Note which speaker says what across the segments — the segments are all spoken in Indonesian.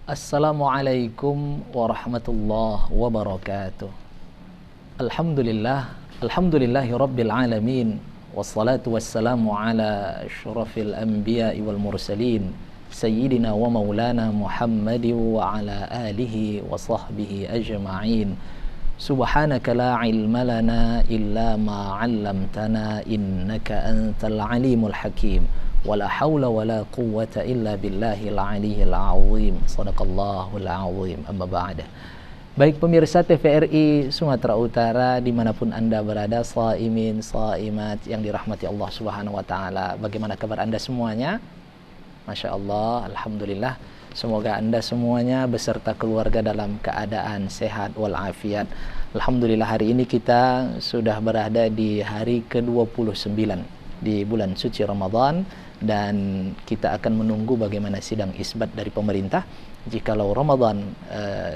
Speaker 1: Assalamualaikum warahmatullahi wabarakatuh. Alhamdulillahi rabbil alamin. Wassalatu wassalamu ala asyrafil anbiya'i wal mursalin Sayyidina wa maulana Muhammadin wa ala alihi wa sahbihi ajma'in. Subhanaka la ilma lana illa ma 'allamtana innaka antal alimul hakim. Wala haula wala quwwata illa billahil aliyyil azim. Shadaqallahul azim. Amma ba'da. Baik pemirsa TVRI Sumatera Utara dimanapun Anda berada, shaimin, shaimat yang dirahmati Allah Subhanahu wa taala. Bagaimana kabar Anda semuanya? Masya Allah, alhamdulillah. Semoga Anda semuanya beserta keluarga dalam keadaan sehat walafiat. Alhamdulillah, hari ini kita sudah berada di hari ke-29 di bulan suci Ramadan, dan kita akan menunggu bagaimana sidang isbat dari pemerintah. Jikalau Ramadan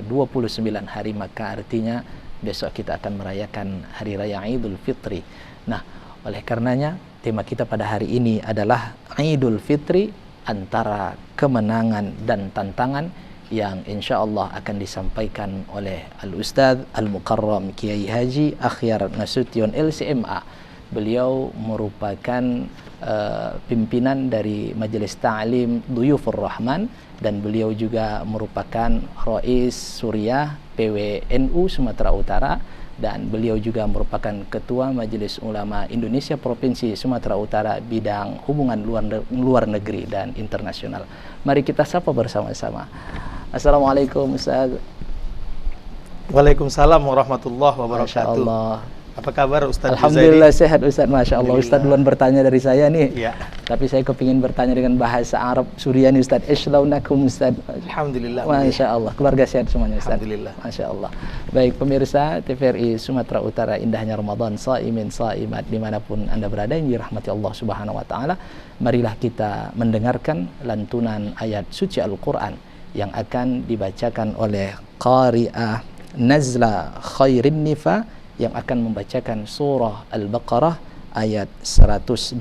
Speaker 1: 29 hari, maka artinya besok kita akan merayakan hari raya Idul Fitri. Nah, oleh karenanya tema kita pada hari ini adalah Idul Fitri, antara kemenangan dan tantangan, yang insya Allah akan disampaikan oleh Al-Ustadz Al-Mukarram Kiai Haji Akhyar Nasution LCMA. Beliau merupakan pimpinan dari Majelis Ta'lim Duyufur Rahman, dan beliau juga merupakan Rais Suriah PWNU Sumatera Utara, dan beliau juga merupakan Ketua Majelis Ulama Indonesia Provinsi Sumatera Utara bidang hubungan luar negeri dan internasional. Mari kita sapa bersama-sama. Assalamualaikum Ustaz.
Speaker 2: Waalaikumsalam warahmatullahi wabarakatuh.
Speaker 1: Masya Allah.
Speaker 2: Apa kabar Ustaz?
Speaker 1: Alhamdulillah sehat Ustaz, Masya Allah. Ustaz duluan bertanya dari saya nih.
Speaker 2: Ya.
Speaker 1: Tapi saya kepingin bertanya dengan bahasa Arab Suriani Ustaz. Ishlaunakum Ustaz.
Speaker 2: Alhamdulillah.
Speaker 1: Masya Allah. Keluarga sehat semuanya Ustaz.
Speaker 2: Alhamdulillah.
Speaker 1: Masya Allah. Baik pemirsa TVRI Sumatera Utara, indahnya Ramadan, shaimin, shaimat dimanapun Anda berada yang dirahmati Allah Subhanahu wa taala. Marilah kita mendengarkan lantunan ayat suci Al-Quran yang akan dibacakan oleh Qari'ah Nazla Khairin Nifa, yang akan membacakan surah Al-Baqarah ayat 185.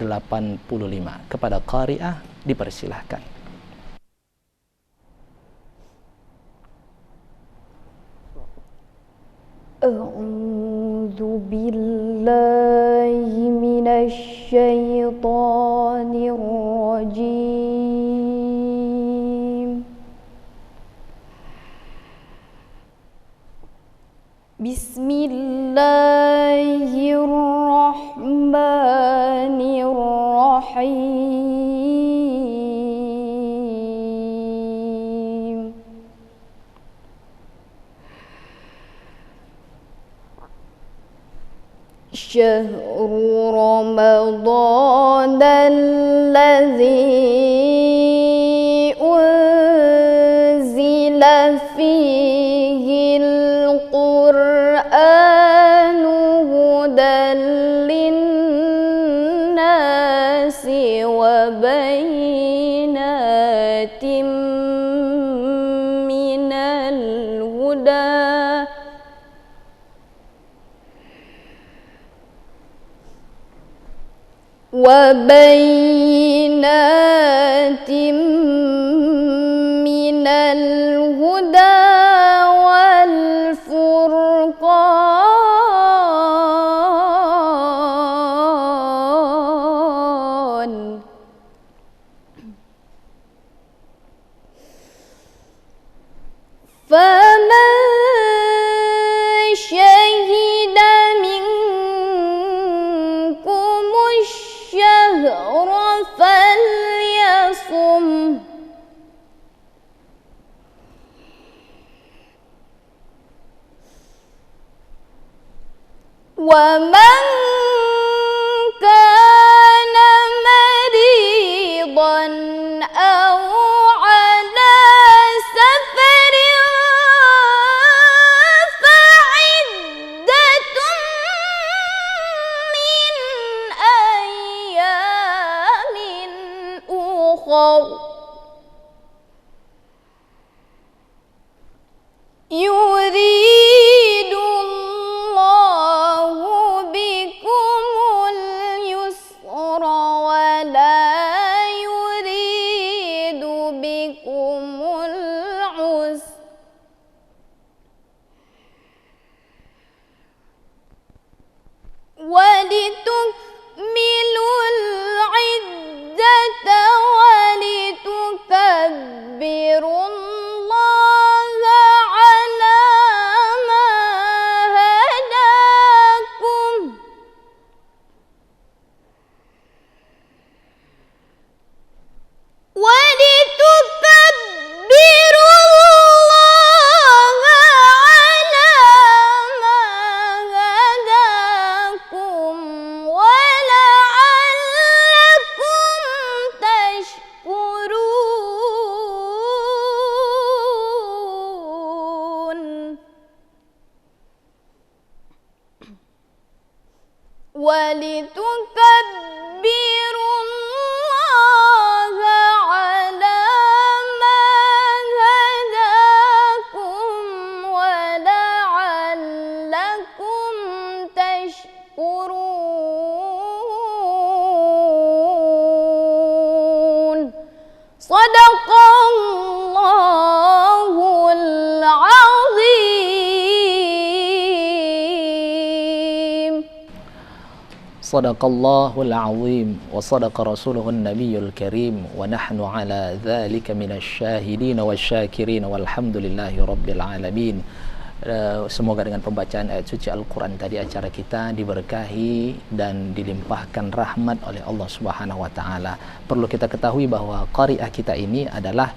Speaker 1: Kepada Qari'ah dipersilahkan.
Speaker 3: A'udzu billahi minasy syaithanir rajim. Bismillahirrahmanirrahim. Syahrul Ramadan alladzi unzila fihil Qur'anu hudan linnasi wa bayyinatin minal huda wa bayyinatin minal huda wal furqan. Faman syahida minkumus syahra falyasum. Wa man kana maridan aw ala safarin fa'iddatun min ayyamin ukhar. Yuridullahu bikumul yusra wa la yuridu bikumul Sadaqallahul azim.
Speaker 1: Sadaqallahul azim wa sadaqa rasuluhun nabiyul karim wa nahnu ala dhalika minasyahidin wasyakirin walhamdulillahi rabbil alamin. Semoga dengan pembacaan ayat suci Al-Quran tadi acara kita diberkahi dan dilimpahkan rahmat oleh Allah Subhanahu wa Ta'ala. Perlu kita ketahui bahwa qari'ah kita ini adalah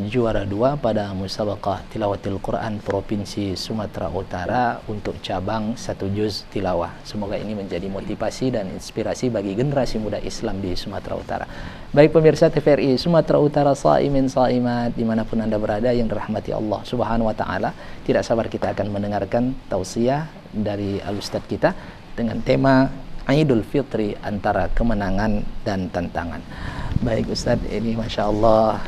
Speaker 1: juara 2 pada musabaqah tilawatil Quran Provinsi Sumatera Utara untuk cabang 1 juz tilawah. Semoga ini menjadi motivasi dan inspirasi bagi generasi muda Islam di Sumatera Utara. Baik pemirsa TVRI Sumatera Utara, saimin saimat dimanapun Anda berada yang dirahmati Allah Subhanahu wa Ta'ala, tidak sabar kita akan mendengarkan tausiah dari Al-Ustadz kita dengan tema Idul Fitri, antara kemenangan dan tantangan. Baik Ustadz, ini Masya Allah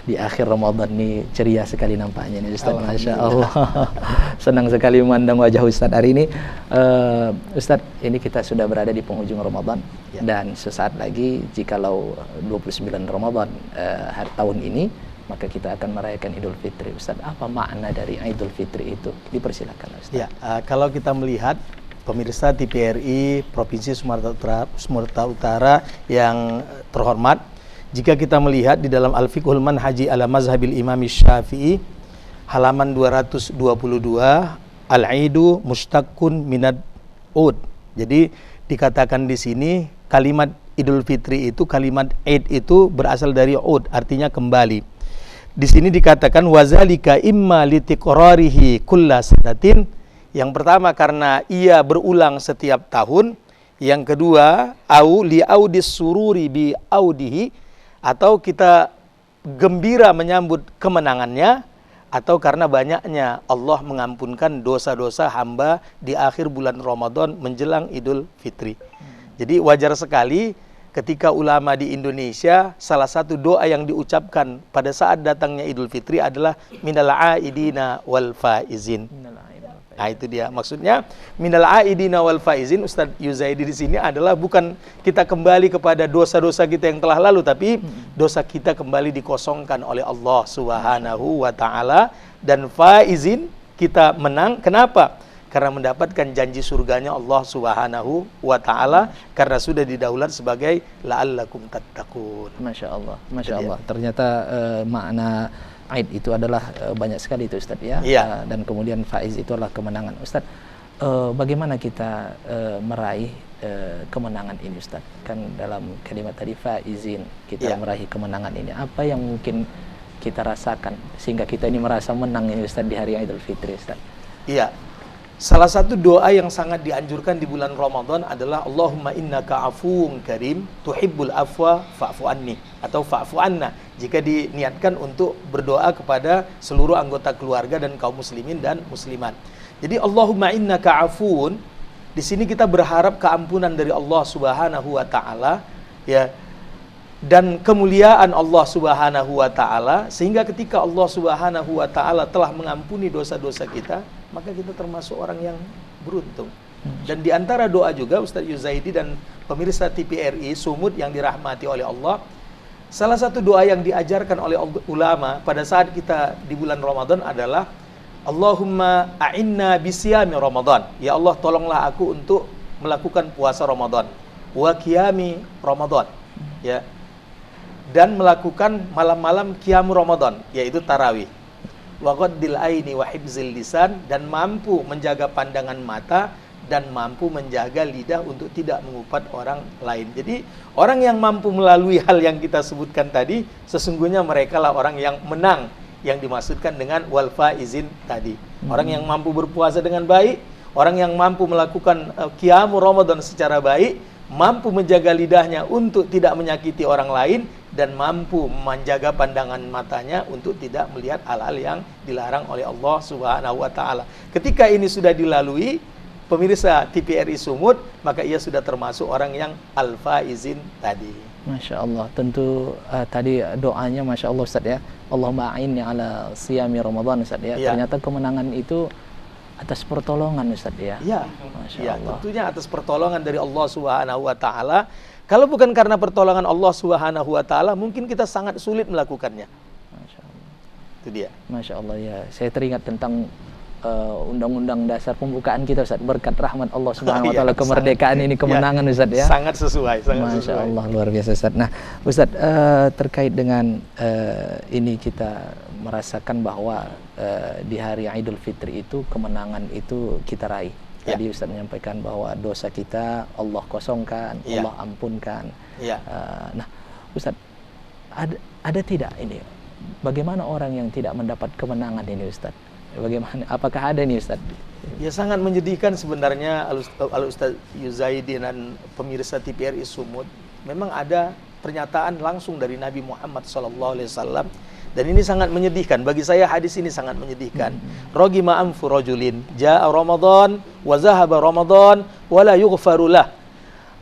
Speaker 1: di akhir Ramadan ini ceria sekali nampaknya ini Ustadz, Masya Allah. Senang sekali memandang wajah Ustadz hari ini. Ustadz, ini kita sudah berada di penghujung Ramadan ya. Dan sesaat lagi jikalau 29 Ramadan hari tahun ini, maka kita akan merayakan Idul Fitri. Ustadz, apa makna dari Idul Fitri itu? Dipersilakan Ustadz.
Speaker 2: Ya, kalau kita melihat pemirsa TVRI Provinsi Sumatera Utara yang terhormat, jika kita melihat di dalam Al-Fiqhul Manhaji ala Mazhabil Imam Syafi'i halaman 222, Al-Idu Mustaqun minad ud. Jadi dikatakan di sini kalimat Idul Fitri itu, kalimat Id itu berasal dari ud, artinya kembali. Di sini dikatakan wazalika imma litiqrarihi kulla sanatin. Yang pertama karena ia berulang setiap tahun. Yang kedua, au li audis sururi bi audihi, atau kita gembira menyambut kemenangannya, atau karena banyaknya Allah mengampunkan dosa-dosa hamba di akhir bulan Ramadan menjelang Idul Fitri. Jadi wajar sekali ketika ulama di Indonesia, salah satu doa yang diucapkan pada saat datangnya Idul Fitri adalah minal aidina wal faizin. Nah itu dia maksudnya, minal aidina wal faizin. Ustadz Yuzaidi di sini adalah bukan kita kembali kepada dosa-dosa kita yang telah lalu, tapi dosa kita kembali dikosongkan oleh Allah Subhanahu wa Ta'ala, dan faizin kita menang. Kenapa? Karena mendapatkan janji surganya Allah Subhanahu wa Ta'ala, karena sudah didaulat sebagai la'allakum tattaqun.
Speaker 1: Masya Allah, Masya Allah. Ternyata makna Aid itu adalah banyak sekali itu Ustadz ya.
Speaker 2: Iya.
Speaker 1: Dan kemudian faiz itu adalah kemenangan. Ustadz, bagaimana kita meraih kemenangan ini Ustadz? Kan dalam kalimat tadi faizin, kita meraih kemenangan ini. Apa yang mungkin kita rasakan sehingga kita ini merasa menang ini Ustadz di hari Idul Fitri Ustadz?
Speaker 2: Iya. Salah satu doa yang sangat dianjurkan di bulan Ramadan adalah Allahumma innaka afuwun karim tuhibbul afwa fa'fu anni, atau fa'fu anna, jika diniatkan untuk berdoa kepada seluruh anggota keluarga dan kaum muslimin dan muslimat. Jadi Allahumma innaka afuwun, di sini kita berharap keampunan dari Allah Subhanahu wa Ta'ala ya, dan kemuliaan Allah Subhanahu wa Ta'ala, sehingga ketika Allah Subhanahu wa Ta'ala telah mengampuni dosa-dosa kita, maka kita termasuk orang yang beruntung. Dan di antara doa juga Ustadz Yuzaidi dan pemirsa TVRI Sumut yang dirahmati oleh Allah, salah satu doa yang diajarkan oleh ulama pada saat kita di bulan Ramadan adalah Allahumma a'inna bisiyami Ramadan. Ya Allah, tolonglah aku untuk melakukan puasa Ramadan, wa qiyami Ramadan, ya, dan melakukan malam-malam qiyam Ramadan, yaitu tarawih, wa ghaddil aini wa hibzil lisan, dan mampu menjaga pandangan mata dan mampu menjaga lidah untuk tidak mengupat orang lain. Jadi orang yang mampu melalui hal yang kita sebutkan tadi, sesungguhnya mereka lah orang yang menang, yang dimaksudkan dengan wal faizin tadi. Orang yang mampu berpuasa dengan baik, orang yang mampu melakukan qiyam Ramadan secara baik, mampu menjaga lidahnya untuk tidak menyakiti orang lain, dan mampu menjaga pandangan matanya untuk tidak melihat hal-hal yang dilarang oleh Allah Subhanahu wa Ta'ala. Ketika ini sudah dilalui, pemirsa TVRI Sumut, maka ia sudah termasuk orang yang al-faizin tadi.
Speaker 1: Masya Allah, tentu tadi doanya Masya Allah Ustaz ya, Allahumma a'inni ala siyami Ramadan Ustaz ya. Ternyata kemenangan itu atas pertolongan Ustaz ya.
Speaker 2: Ya,
Speaker 1: Masya Allah.
Speaker 2: tentunya atas pertolongan dari Allah Subhanahu wa Ta'ala. Kalau bukan karena pertolongan Allah Subhanahu wa taala, mungkin kita sangat sulit melakukannya.
Speaker 1: Masya Allah.
Speaker 2: Itu dia.
Speaker 1: Masya Allah ya. Saya teringat tentang undang-undang dasar pembukaan kita Ustaz, berkat rahmat Allah Subhanahu wa taala, kemerdekaan ini, kemenangan Ustaz ya.
Speaker 2: Sangat sesuai, sangat
Speaker 1: Masya
Speaker 2: sesuai.
Speaker 1: Allah, luar biasa Ustaz. Nah Ustaz, terkait dengan ini kita merasakan bahwa di hari Idul Fitri itu kemenangan itu kita raih. Tadi Ustaz menyampaikan bahwa dosa kita Allah kosongkan, Allah ampunkan. Nah Ustaz, ada tidak ini, bagaimana orang yang tidak mendapat kemenangan ini Ustaz? Bagaimana? Apakah ada nih Ustaz?
Speaker 2: Ya sangat menyedihkan sebenarnya Al-Ustaz Yuzaidi dan pemirsa TVRI Sumut. Memang ada pernyataan langsung dari Nabi Muhammad SAW, dan ini sangat menyedihkan. Bagi saya hadis ini sangat menyedihkan. Rogima anfu rajulin jaa Ramadan wa zahaba Ramadan wa la yughfaru lah.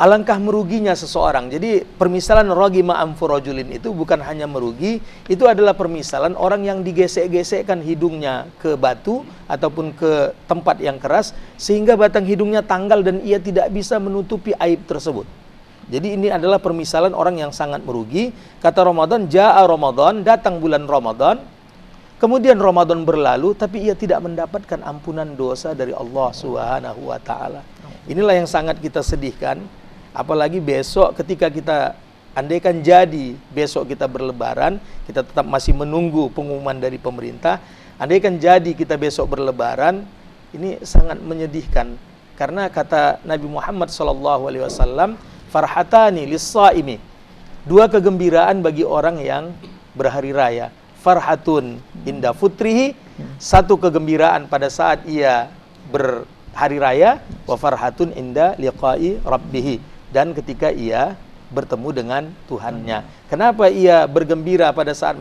Speaker 2: Alangkah meruginya seseorang. Jadi permisalan rogima anfu rajulin itu bukan hanya merugi, itu adalah permisalan orang yang digesek-gesekkan hidungnya ke batu ataupun ke tempat yang keras sehingga batang hidungnya tanggal dan ia tidak bisa menutupi aib tersebut. Jadi ini adalah permisalan orang yang sangat merugi. Kata Ramadan, jaa Ramadan, datang bulan Ramadan, kemudian Ramadan berlalu tapi ia tidak mendapatkan ampunan dosa dari Allah Subhanahu wa taala. Inilah yang sangat kita sedihkan. Apalagi besok ketika kita, andaikan jadi besok kita berlebaran, kita tetap masih menunggu pengumuman dari pemerintah. Andaikan jadi kita besok berlebaran, ini sangat menyedihkan. Karena kata Nabi Muhammad SAW, farhatani lis-saimi, dua kegembiraan bagi orang yang berhari raya. Farhatun inda futrihi, satu kegembiraan pada saat ia berhari raya, wa farhatun inda liqa'i rabbihi, dan ketika ia bertemu dengan Tuhannya. Kenapa ia bergembira pada saat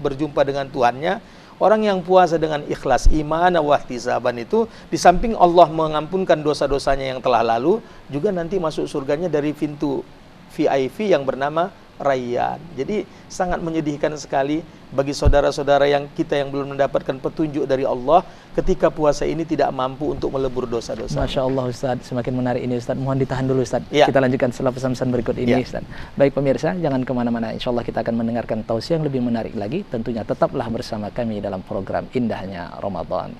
Speaker 2: berjumpa dengan Tuhannya? Orang yang puasa dengan ikhlas, iman wa ihtisaban itu, di samping Allah mengampunkan dosa-dosanya yang telah lalu, juga nanti masuk surganya dari pintu VIP yang bernama Rayyan. Jadi sangat menyedihkan sekali bagi saudara-saudara yang kita yang belum mendapatkan petunjuk dari Allah ketika puasa ini tidak mampu untuk melebur dosa-dosa.
Speaker 1: Masya Allah Ustaz, semakin menarik ini Ustaz. Mohon ditahan dulu Ustaz. Kita lanjutkan setelah pesan-pesan berikut ini Ustaz. Baik pemirsa, jangan kemana-mana. Insya Allah kita akan mendengarkan tausiah yang lebih menarik lagi. Tentunya tetaplah bersama kami dalam program Indahnya Ramadan.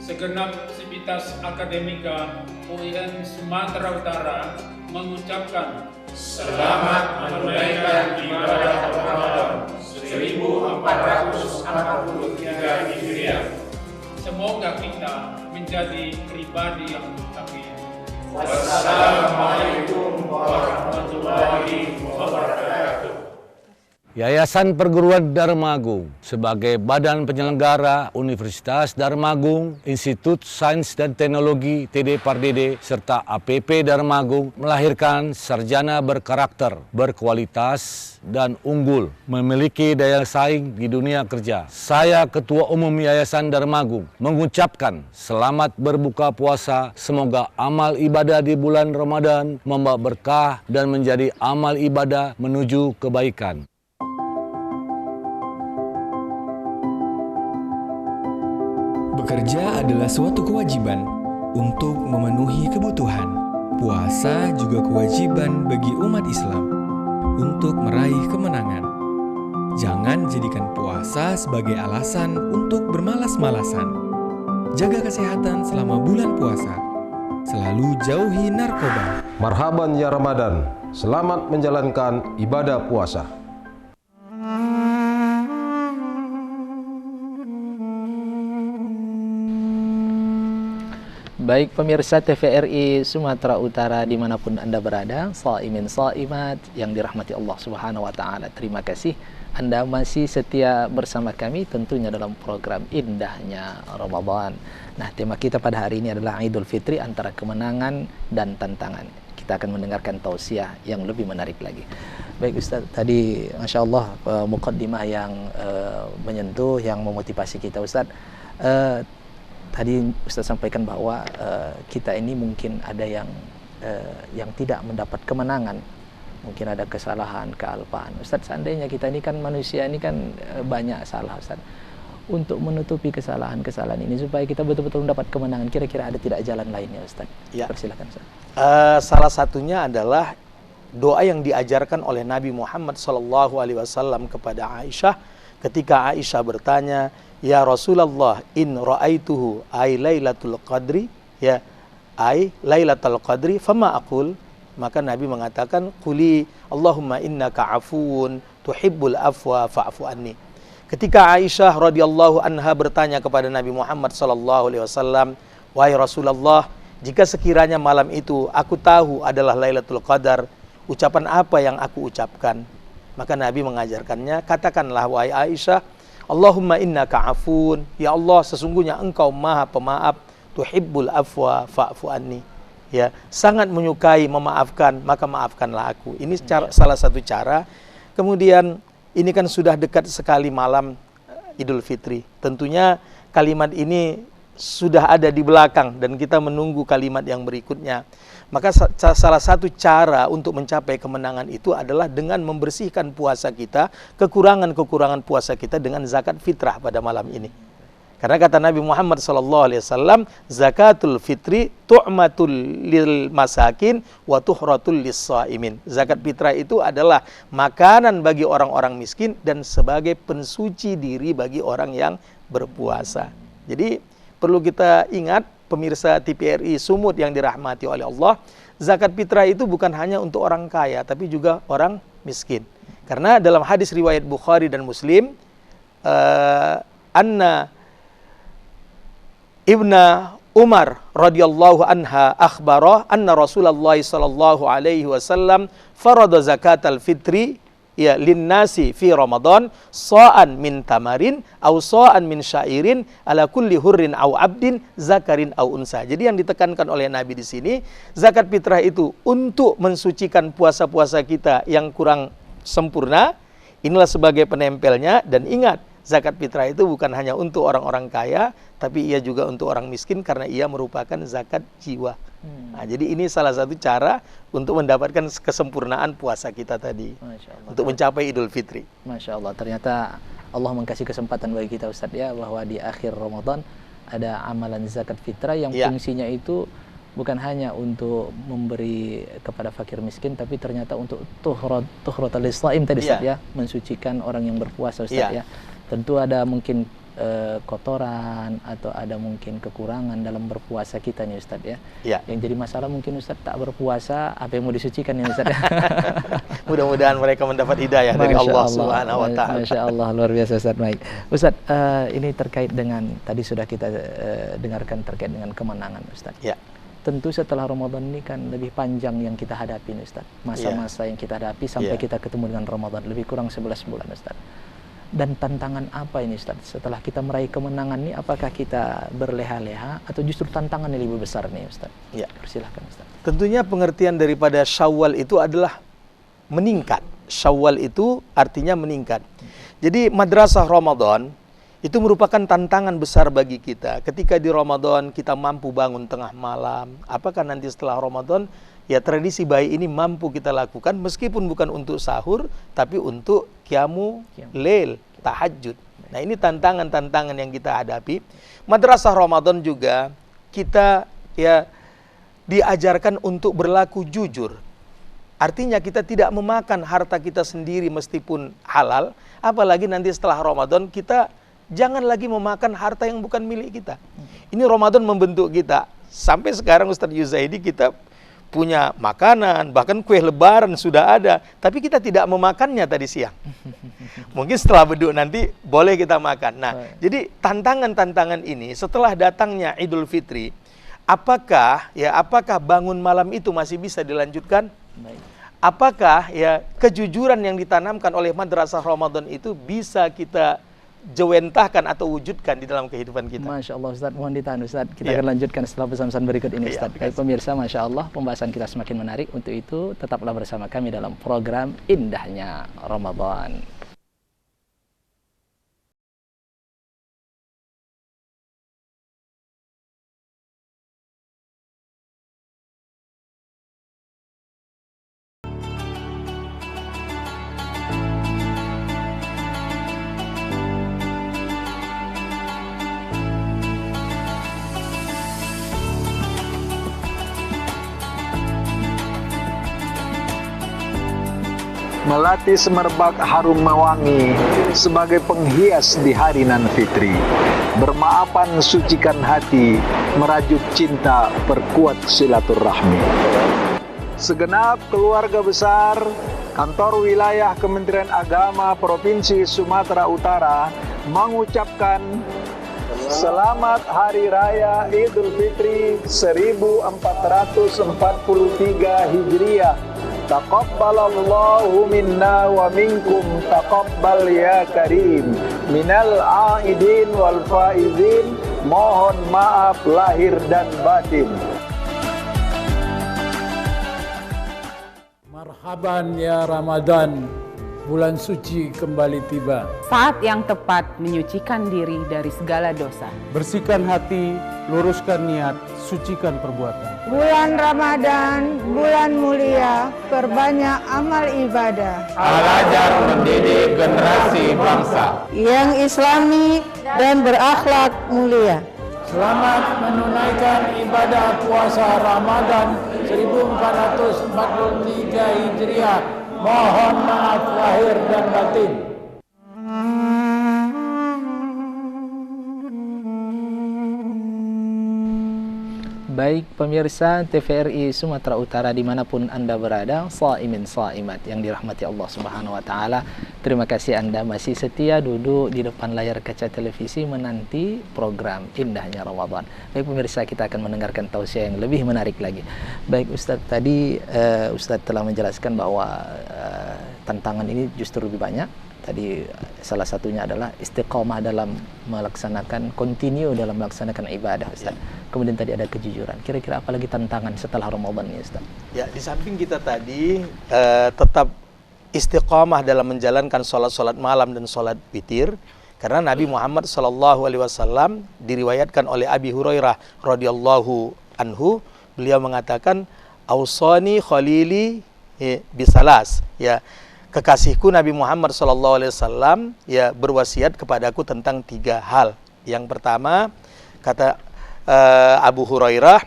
Speaker 4: Segenap sivitas akademika UIN Sumatera Utara mengucapkan selamat menunaikan ibadah Ramadan 1443 Hijriah. Semoga kita menjadi pribadi yang muttaqin. Wassalamualaikum warahmatullahi wabarakatuh.
Speaker 5: Yayasan Perguruan Dharma Agung sebagai badan penyelenggara Universitas Dharma Agung, Institut Sains dan Teknologi TD Pardede, serta APP Dharma Agung melahirkan sarjana berkarakter, berkualitas, dan unggul, memiliki daya saing di dunia kerja. Saya, Ketua Umum Yayasan Dharma Agung, mengucapkan selamat berbuka puasa. Semoga amal ibadah di bulan Ramadan membawa berkah dan menjadi amal ibadah menuju kebaikan.
Speaker 6: Bekerja adalah suatu kewajiban untuk memenuhi kebutuhan. Puasa juga kewajiban bagi umat Islam untuk meraih kemenangan. Jangan jadikan puasa sebagai alasan untuk bermalas-malasan. Jaga kesehatan selama bulan puasa. Selalu jauhi narkoba.
Speaker 7: Marhaban ya Ramadan, selamat menjalankan ibadah puasa.
Speaker 1: Baik pemirsa TVRI Sumatera Utara dimanapun Anda berada, shaimin shaimat yang dirahmati Allah Subhanahu wa Ta'ala, terima kasih Anda masih setia bersama kami tentunya dalam program Indahnya Ramadan. Nah, tema kita pada hari ini adalah Idul Fitri, antara kemenangan dan tantangan. Kita akan mendengarkan tausiah yang lebih menarik lagi. Baik Ustaz, tadi Masya Allah muqaddimah yang menyentuh, yang memotivasi kita Ustaz. Tadi Ustaz sampaikan bahwa kita ini mungkin ada yang tidak mendapat kemenangan, mungkin ada kesalahan, kealpaan. Ustaz, seandainya kita ini kan manusia ini kan banyak salah Ustaz. Untuk menutupi kesalahan-kesalahan ini supaya kita betul-betul mendapat kemenangan, kira-kira ada tidak jalan lainnya Ustaz?
Speaker 2: Ya.
Speaker 1: Persilakan Ustaz.
Speaker 2: Salah satunya adalah doa yang diajarkan oleh Nabi Muhammad SAW kepada Aisyah ketika Aisyah bertanya, ya Rasulullah, in ra'aituhu ay lailatul qadri, ya ay lailatul qadri fama aqul, maka Nabi mengatakan quli Allahumma innaka afuwun tuhibbul afwa fa'fu anni. Ketika Aisyah radhiyallahu anha bertanya kepada Nabi Muhammad SAW, wahai Rasulullah, jika sekiranya malam itu aku tahu adalah Lailatul Qadar, ucapan apa yang aku ucapkan? Maka Nabi mengajarkannya, katakanlah wahai Aisyah, Allahumma innaka afun, ya Allah sesungguhnya engkau maha pemaaf, tuhibbul afwa fa'fu anni, ya sangat menyukai memaafkan, maka maafkanlah aku. Ini salah satu cara. Kemudian ini kan sudah dekat sekali malam Idul Fitri, tentunya kalimat ini sudah ada di belakang dan kita menunggu kalimat yang berikutnya. Maka salah satu cara untuk mencapai kemenangan itu adalah dengan membersihkan puasa kita, kekurangan-kekurangan puasa kita dengan zakat fitrah pada malam ini. Karena kata Nabi Muhammad SAW, zakatul fitri tu'matul lil masakin wa tuhratul lis shaimin. Zakat fitrah itu adalah makanan bagi orang-orang miskin dan sebagai pensuci diri bagi orang yang berpuasa. Jadi perlu kita ingat, pemirsa TVRI Sumut yang dirahmati oleh Allah, zakat fitrah itu bukan hanya untuk orang kaya, tapi juga orang miskin. Karena dalam hadis riwayat Bukhari dan Muslim, anna Ibna Umar radhiyallahu anha akhbara anna Rasulullah sallallahu alaihi wasallam farada zakatal fitri ya linnasi fi Ramadan sa'an min tamarin au sa'an min syairin ala kulli hurrin au abdin zakarin au unsa. Jadi yang ditekankan oleh Nabi di sini, zakat fitrah itu untuk mensucikan puasa-puasa kita yang kurang sempurna. Inilah sebagai penempelnya, dan ingat, zakat fitrah itu bukan hanya untuk orang-orang kaya, tapi ia juga untuk orang miskin karena ia merupakan zakat jiwa. Nah, jadi ini salah satu cara untuk mendapatkan kesempurnaan puasa kita tadi. Masya Allah. Untuk mencapai Idul Fitri.
Speaker 1: Masya Allah, ternyata Allah mengkasih kesempatan bagi kita Ustadz ya, bahwa di akhir Ramadan ada amalan zakat fitrah yang fungsinya itu bukan hanya untuk memberi kepada fakir miskin, tapi ternyata untuk tuhratul shaim tadi Ustadz ya, mensucikan orang yang berpuasa Ustadz ya. Tentu ada mungkin kotoran atau ada mungkin kekurangan dalam berpuasa kita nih Ustadz ya. Yang jadi masalah mungkin Ustadz tak berpuasa, apa yang mau disucikan nih Ustadz ya.
Speaker 2: Mudah-mudahan mereka mendapat hidayah dari Allah Subhanahu wa Ta'ala.
Speaker 1: Masya Allah, luar biasa Ustadz. Baik Ustadz, ini terkait dengan tadi sudah kita dengarkan terkait dengan kemenangan Ustadz. Tentu setelah Ramadan ini kan lebih panjang yang kita hadapi nih Ustadz. Masa-masa yang kita hadapi sampai kita ketemu dengan Ramadan, lebih kurang 11 bulan Ustadz. Dan tantangan apa ini Ustaz? Setelah kita meraih kemenangan ini, apakah kita berleha-leha atau justru tantangan yang lebih besar nih Ustaz? Persilahkan Ustaz.
Speaker 2: Tentunya pengertian daripada Syawal itu adalah meningkat. Syawal itu artinya meningkat. Jadi madrasah Ramadan itu merupakan tantangan besar bagi kita. Ketika di Ramadan kita mampu bangun tengah malam, apakah nanti setelah Ramadan ya tradisi baik ini mampu kita lakukan meskipun bukan untuk sahur tapi untuk qiyamu lail, tahajud. Nah, ini tantangan-tantangan yang kita hadapi. Madrasah Ramadan juga kita ya diajarkan untuk berlaku jujur. Artinya kita tidak memakan harta kita sendiri meskipun halal, apalagi nanti setelah Ramadan kita jangan lagi memakan harta yang bukan milik kita. Ini Ramadan membentuk kita. Sampai sekarang Ustadz Yuzaidi kita punya makanan, bahkan kue lebaran sudah ada, tapi kita tidak memakannya tadi siang. Mungkin setelah beduk nanti boleh kita makan. Nah, jadi tantangan-tantangan ini setelah datangnya Idul Fitri apakah bangun malam itu masih bisa dilanjutkan?
Speaker 1: Baik.
Speaker 2: Apakah ya kejujuran yang ditanamkan oleh madrasah Ramadan itu bisa kita jawentahkan atau wujudkan di dalam kehidupan kita?
Speaker 1: Masya Allah Ustaz, mohon ditahan Ustaz. Kita
Speaker 2: Iya.
Speaker 1: akan lanjutkan setelah pesan-pesan berikut ini Ustaz.
Speaker 2: Iya,
Speaker 1: Baik pemirsa, Masya Allah pembahasan kita semakin menarik. Untuk itu tetaplah bersama kami dalam program Indahnya Ramadan.
Speaker 8: Melati semerbak harum mewangi sebagai penghias di hari nan fitri. Bermaafan sucikan hati, merajuk cinta, perkuat silaturahmi. Segenap keluarga besar Kantor Wilayah Kementerian Agama Provinsi Sumatera Utara mengucapkan Selamat Hari Raya Idul Fitri 1443 Hijriah. Taqabbalallahu minna wa minkum taqabbal ya karim. Minal aidin wal faizin. Mohon maaf lahir dan batin.
Speaker 9: Marhaban ya Ramadan, bulan suci kembali tiba.
Speaker 10: Saat yang tepat menyucikan diri dari segala dosa.
Speaker 9: Bersihkan hati, luruskan niat, sucikan perbuatan.
Speaker 11: Bulan Ramadan, bulan mulia, perbanyak amal ibadah.
Speaker 4: Al-Azhar mendidik generasi bangsa
Speaker 11: yang islami dan berakhlak mulia.
Speaker 9: Selamat menunaikan ibadah puasa Ramadan 1443 Hijriah. Mohon maaf lahir dan batin.
Speaker 1: Baik pemirsa TVRI Sumatera Utara dimanapun Anda berada, shaimin shaimat yang dirahmati Allah Subhanahu wa Ta'ala. Terima kasih Anda masih setia duduk di depan layar kaca televisi menanti program Indahnya Ramadan. Baik pemirsa, kita akan mendengarkan tausiah yang lebih menarik lagi. Baik Ustadz, tadi Ustadz telah menjelaskan bahwa tantangan ini justru lebih banyak. Tadi salah satunya adalah istiqomah dalam melaksanakan, continue dalam melaksanakan ibadah Ustaz. Kemudian tadi ada kejujuran. Kira-kira apa lagi tantangan setelah Ramadan ini Ustaz?
Speaker 2: Ya, di samping kita tadi tetap istiqomah dalam menjalankan sholat malam dan sholat witir. Karena Nabi Muhammad SAW diriwayatkan oleh Abi Hurairah radhiyallahu anhu, beliau mengatakan, "Ausani khalili bisalas." Ya, kekasihku Nabi Muhammad SAW ya berwasiat kepadaku tentang 3 hal. Yang pertama, kata Abu Hurairah,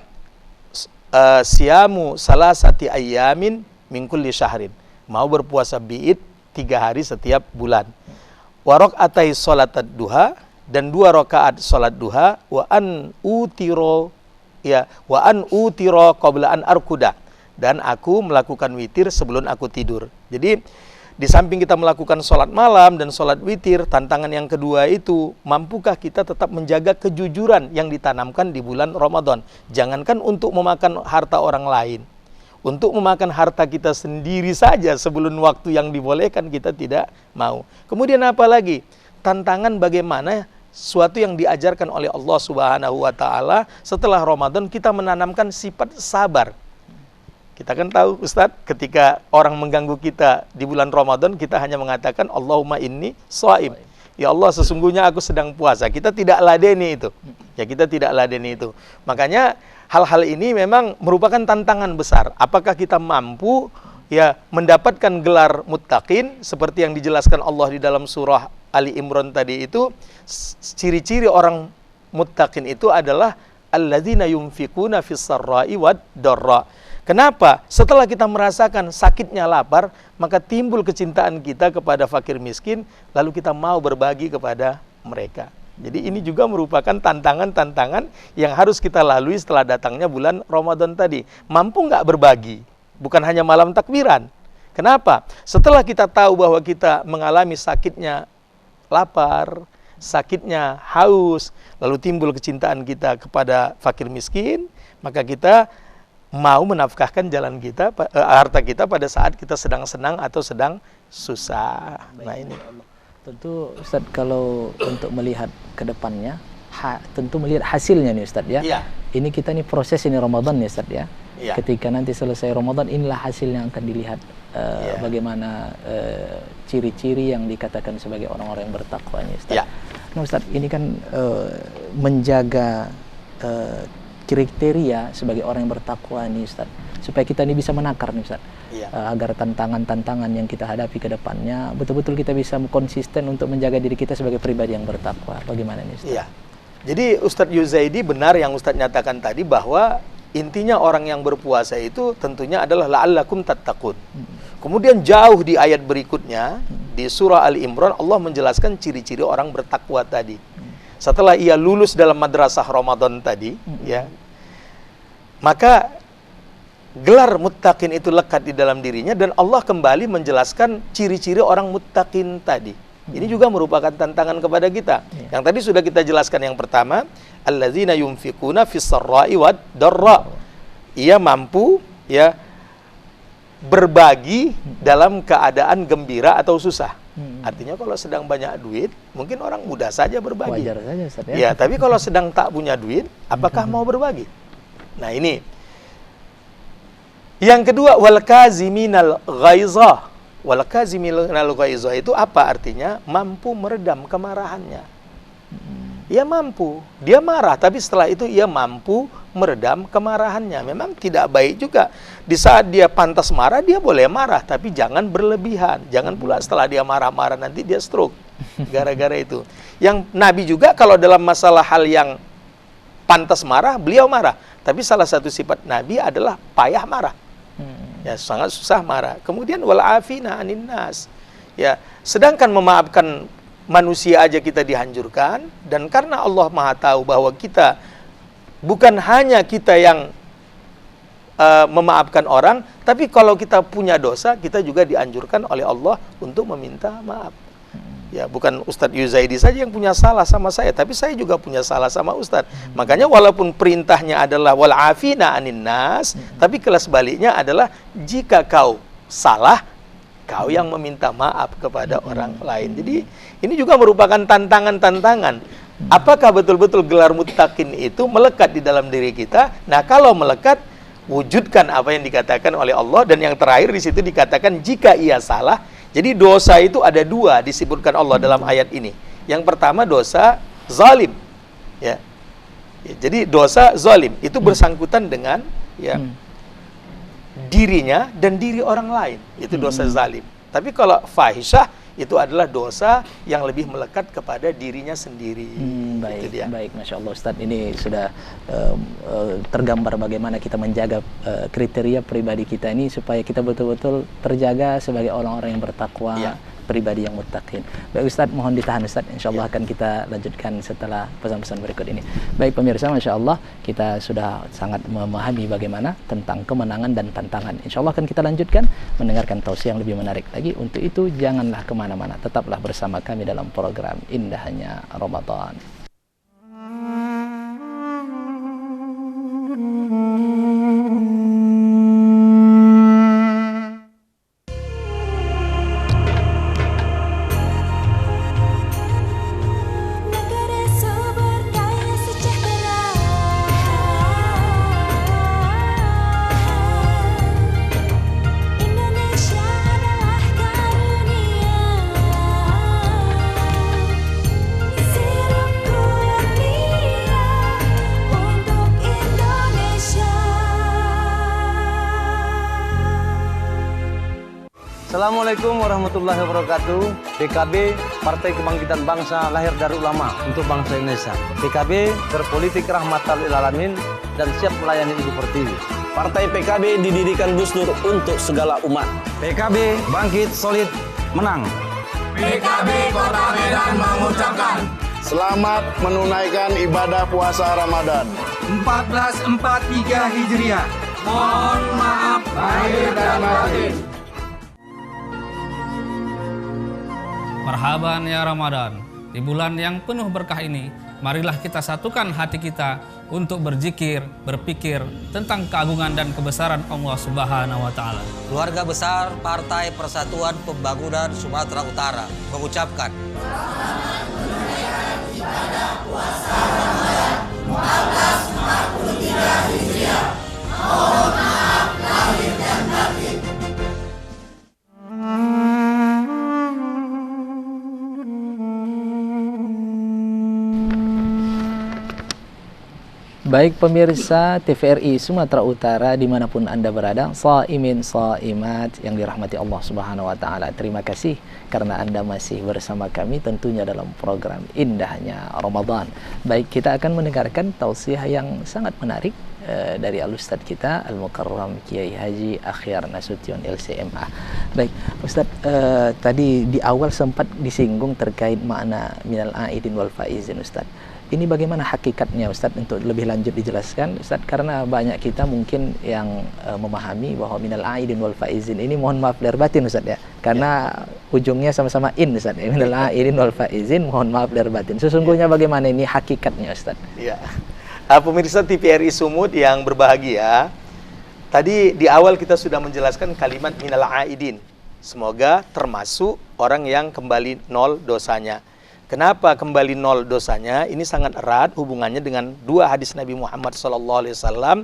Speaker 2: siamu salasati ayyamin min kulli syahrin. Mau berpuasa biid 3 hari setiap bulan. Wa rak'atai salatad duha, dan 2 rakaat salat duha, wa an utiro qabla an arkuda, dan aku melakukan witir sebelum aku tidur. Jadi di samping kita melakukan sholat malam dan sholat witir, tantangan yang kedua itu, mampukah kita tetap menjaga kejujuran yang ditanamkan di bulan Ramadan? Jangankan untuk memakan harta orang lain, untuk memakan harta kita sendiri saja sebelum waktu yang dibolehkan kita tidak mau. Kemudian apa lagi? Tantangan bagaimana suatu yang diajarkan oleh Allah Subhanahu wa Ta'ala setelah Ramadan kita menanamkan sifat sabar. Kita kan tahu Ustadz, ketika orang mengganggu kita di bulan Ramadan, kita hanya mengatakan Allahumma inni shaim. Ya Allah, sesungguhnya aku sedang puasa. Kita tidak ladeni itu. Ya, kita tidak ladeni itu. Makanya hal-hal ini memang merupakan tantangan besar. Apakah kita mampu ya mendapatkan gelar muttaqin seperti yang dijelaskan Allah di dalam surah Ali Imran tadi itu? Ciri-ciri orang muttaqin itu adalah alladzina yunfikuna fis sarra'i wad dharra. Kenapa? Setelah kita merasakan sakitnya lapar, maka timbul kecintaan kita kepada fakir miskin, lalu kita mau berbagi kepada mereka. Jadi ini juga merupakan tantangan-tantangan yang harus kita lalui setelah datangnya bulan Ramadan tadi. Mampu nggak berbagi? Bukan hanya malam takbiran. Kenapa? Setelah kita tahu bahwa kita mengalami sakitnya lapar, sakitnya haus, lalu timbul kecintaan kita kepada fakir miskin, Maka kita mau menafkahkan jalan kita, harta kita pada saat kita sedang senang atau sedang susah. Nah ini.
Speaker 1: Tentu Ustaz, kalau untuk melihat ke depannya, tentu melihat hasilnya nih Ustaz ya.
Speaker 2: Iya.
Speaker 1: Ini kita nih proses ini Ramadan nih Ustaz ya.
Speaker 2: Iya.
Speaker 1: Ketika nanti selesai Ramadan, inilah hasil yang akan dilihat. Bagaimana ciri-ciri yang dikatakan sebagai orang-orang yang bertakwa nih Ustaz.
Speaker 2: Iya.
Speaker 1: Nah Ustaz, ini kan menjaga kriteria sebagai orang yang bertakwa nih Ustaz, supaya kita ini bisa menakar nih Ustaz.
Speaker 2: Iya.
Speaker 1: Agar tantangan-tantangan yang kita hadapi ke depannya betul-betul kita bisa konsisten untuk menjaga diri kita sebagai pribadi yang bertakwa. Bagaimana nih Ustaz?
Speaker 2: Iya. Jadi Ustadz Yuzaidi benar yang Ustadz nyatakan tadi, bahwa intinya orang yang berpuasa itu tentunya adalah la'allakum tattaqun. Kemudian jauh di ayat berikutnya di surah Ali Imran, Allah menjelaskan ciri-ciri orang bertakwa tadi. Setelah ia lulus dalam madrasah Ramadan tadi, ya, maka gelar muttaqin itu lekat di dalam dirinya, dan Allah kembali menjelaskan ciri-ciri orang muttaqin tadi. Ini juga merupakan tantangan kepada kita. Yang tadi sudah kita jelaskan, yang pertama, allazina yunfiquna fis sarra'i wad darra. Ia mampu ya berbagi dalam keadaan gembira atau susah. Artinya kalau sedang banyak duit, mungkin orang mudah saja berbagi.
Speaker 1: Wajar saja Ustaz ya.
Speaker 2: Ya, tapi kalau sedang tak punya duit, apakah mau berbagi? Nah, ini. Yang kedua, wal kaziminal ghaizah. Wal kaziminal ghaizah itu apa artinya? Mampu meredam kemarahannya. Ia mampu, dia marah, tapi setelah itu ia mampu meredam kemarahannya. Memang tidak baik juga. Di saat dia pantas marah, dia boleh marah, tapi jangan berlebihan. Jangan pula setelah dia marah-marah nanti dia stroke gara-gara itu. Yang Nabi juga kalau dalam masalah hal yang pantas marah, beliau marah. Tapi salah satu sifat Nabi adalah payah marah. Ya, sangat susah marah. Kemudian wal afina anin nas. Ya, sedangkan memaafkan manusia aja kita dihancurkan, dan karena Allah Maha tahu bahwa kita bukan hanya kita yang memaafkan orang, tapi kalau kita punya dosa, kita juga dianjurkan oleh Allah untuk meminta maaf. Ya, bukan Ustadz Yuzaidi saja yang punya salah sama saya, tapi saya juga punya salah sama Ustadz. Makanya walaupun perintahnya adalah wal afina anin nas, tapi kelas baliknya adalah jika kau salah, kau yang meminta maaf kepada orang lain. Jadi ini juga merupakan tantangan-tantangan. Apakah betul-betul gelar muttaqin itu melekat di dalam diri kita? Nah, kalau melekat, wujudkan apa yang dikatakan oleh Allah. Dan yang terakhir di situ dikatakan jika ia salah. Jadi dosa itu ada dua disebutkan Allah dalam ayat ini. Yang pertama dosa zalim. Ya. Jadi dosa zalim itu bersangkutan dengan ya dirinya dan diri orang lain, itu dosa zalim. Tapi kalau fahisyah itu adalah dosa yang lebih melekat kepada dirinya sendiri.
Speaker 1: Baik, baik, Masya Allah Ustadz, ini sudah tergambar bagaimana kita menjaga kriteria pribadi kita ini supaya kita betul-betul terjaga sebagai orang-orang yang bertakwa, pribadi yang muttaqin. Baik Ustadz, mohon ditahan Ustadz, insya Allah akan kita lanjutkan setelah pesan-pesan berikut ini. Baik pemirsa, Masya Allah kita sudah sangat memahami bagaimana tentang kemenangan dan tantangan. Insya Allah akan kita lanjutkan mendengarkan tausiah yang lebih menarik lagi. Untuk itu janganlah kemana-mana, tetaplah bersama kami dalam program Indahnya Ramadan.
Speaker 5: Assalamualaikum warahmatullahi wabarakatuh. PKB, Partai Kebangkitan Bangsa, lahir dari ulama untuk bangsa Indonesia. PKB berpolitik rahmatan lil alamin dan siap melayani Ibu Pertiwi.
Speaker 12: Partai PKB didirikan Gus Dur untuk segala umat.
Speaker 13: PKB bangkit, solid, menang.
Speaker 14: PKB Kota Medan mengucapkan
Speaker 15: selamat menunaikan ibadah puasa Ramadan
Speaker 14: 1443 Hijriah. Mohon maaf lahir dan batin.
Speaker 16: Marhaban ya Ramadan. Di bulan yang penuh berkah ini, marilah kita satukan hati kita untuk berzikir, berpikir tentang keagungan dan kebesaran Allah Subhanahu wa taala.
Speaker 17: Keluarga besar Partai Persatuan Pembangunan Sumatera Utara mengucapkan selamat menunaikan ibadah puasa Ramadan 1443 Hijriah. Mohon maaf lahir dan batin.
Speaker 1: Baik pemirsa TVRI Sumatera Utara dimanapun Anda berada, shaimin shaimat yang dirahmati Allah Subhanahu wa taala. Terima kasih karena Anda masih bersama kami tentunya dalam program Indahnya Ramadan. Baik, kita akan mendengarkan tausiah yang sangat menarik dari Al-Ustadz kita Al-Mukarram Kiai Haji Akhyar Nasution LCMA. Baik, Ustadz, tadi di awal sempat disinggung terkait makna minal aidin wal faizin, Ustadz. Ini bagaimana hakikatnya, Ustadz, untuk lebih lanjut dijelaskan, Ustadz, karena banyak kita mungkin yang memahami bahwa minal aidin wal faizin ini, mohon maaf lahir batin, Ustadz ya, karena ujungnya sama-sama in, Ustadz ya. Minal aidin wal faizin, mohon maaf lahir batin. Sesungguhnya bagaimana ini hakikatnya, Ustadz?
Speaker 2: Iya. Pemirsa TVRI Sumut yang berbahagia, tadi di awal kita sudah menjelaskan kalimat minal aidin. Semoga termasuk orang yang kembali nol dosanya. Kenapa kembali nol dosanya? Ini sangat erat hubungannya dengan dua hadis Nabi Muhammad SAW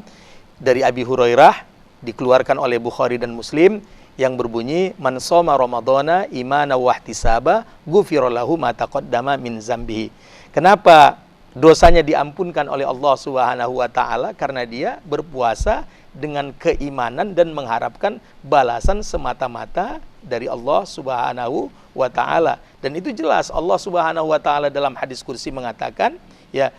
Speaker 2: dari Abi Hurairah, dikeluarkan oleh Bukhari dan Muslim, yang berbunyi, man shoma ramadhana imana wahtisaba ghufira lahu ma taqaddama min zambihi. Kenapa dosanya diampunkan oleh Allah Subhanahu wa taala? Karena dia berpuasa dengan keimanan dan mengharapkan balasan semata-mata dari Allah Subhanahu wa taala. Dan itu jelas Allah Subhanahu wa taala dalam hadis kursi mengatakan, ya,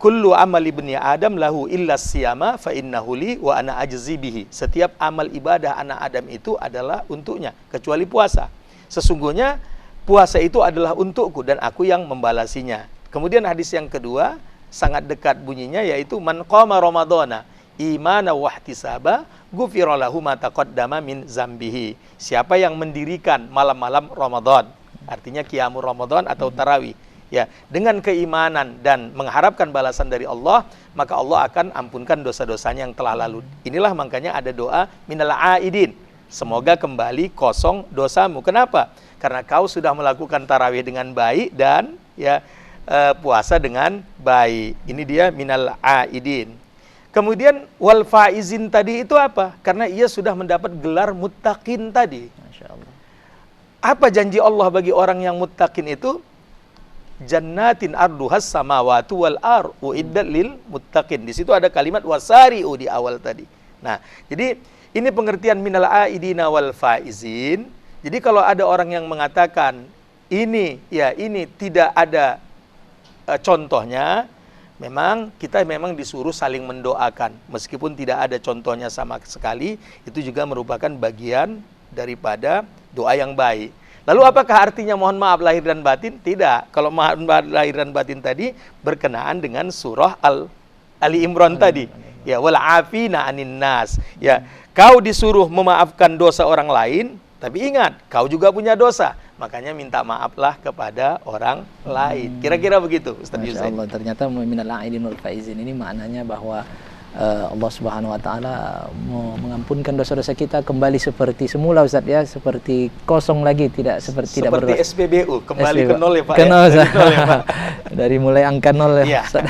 Speaker 2: kullu amali ibni Adam lahu illa siyama fa innahu li wa ana ajzi bihi. Setiap amal ibadah anak Adam itu adalah untuknya kecuali puasa. Sesungguhnya puasa itu adalah untukku dan aku yang membalasinya. Kemudian hadis yang kedua sangat dekat bunyinya, yaitu man qama ramadhana imana wahtisaba ghufira lahu ma taqaddama min zambihi. Siapa yang mendirikan malam-malam Ramadan, artinya qiyamul Ramadan atau tarawih, ya, dengan keimanan dan mengharapkan balasan dari Allah, maka Allah akan ampunkan dosa-dosanya yang telah lalu. Inilah makanya ada doa minal aidin, semoga kembali kosong dosamu. Kenapa? Karena kau sudah melakukan tarawih dengan baik dan ya puasa dengan baik. Ini dia minal aidin. Kemudian wal faizin tadi itu apa? Karena ia sudah mendapat gelar muttaqin tadi.
Speaker 1: Masya Allah.
Speaker 2: Apa janji Allah bagi orang yang muttaqin itu? Jannatin arduhas samawati wal ar uiddat lil muttaqin. Di situ ada kalimat wasari'u di awal tadi. Nah, jadi ini pengertian minal aidina wal faizin. Jadi kalau ada orang yang mengatakan ini tidak ada contohnya, memang kita disuruh saling mendoakan. Meskipun tidak ada contohnya sama sekali, itu juga merupakan bagian daripada doa yang baik. Lalu apakah artinya mohon maaf lahir dan batin? Tidak. Kalau mohon maaf lahir dan batin tadi berkenaan dengan surah Ali Imran tadi. Ya, wal afina anin nas. Ya, kau disuruh memaafkan dosa orang lain, tapi ingat, kau juga punya dosa. Makanya minta maaflah kepada orang lain. Kira-kira begitu, Ustaz Yusuf.
Speaker 1: Masya Allah, ternyata minal aidin wal faizin ini maknanya bahwa Allah Subhanahu wa taala mau mengampunkan dosa-dosa kita kembali seperti semula, Ustaz ya, seperti kosong lagi, tidak seperti
Speaker 2: tidak SPBU, kembali ke nol ya Pak.
Speaker 1: Ke nol, ya? Dari mulai angka nol ya, Ustaz.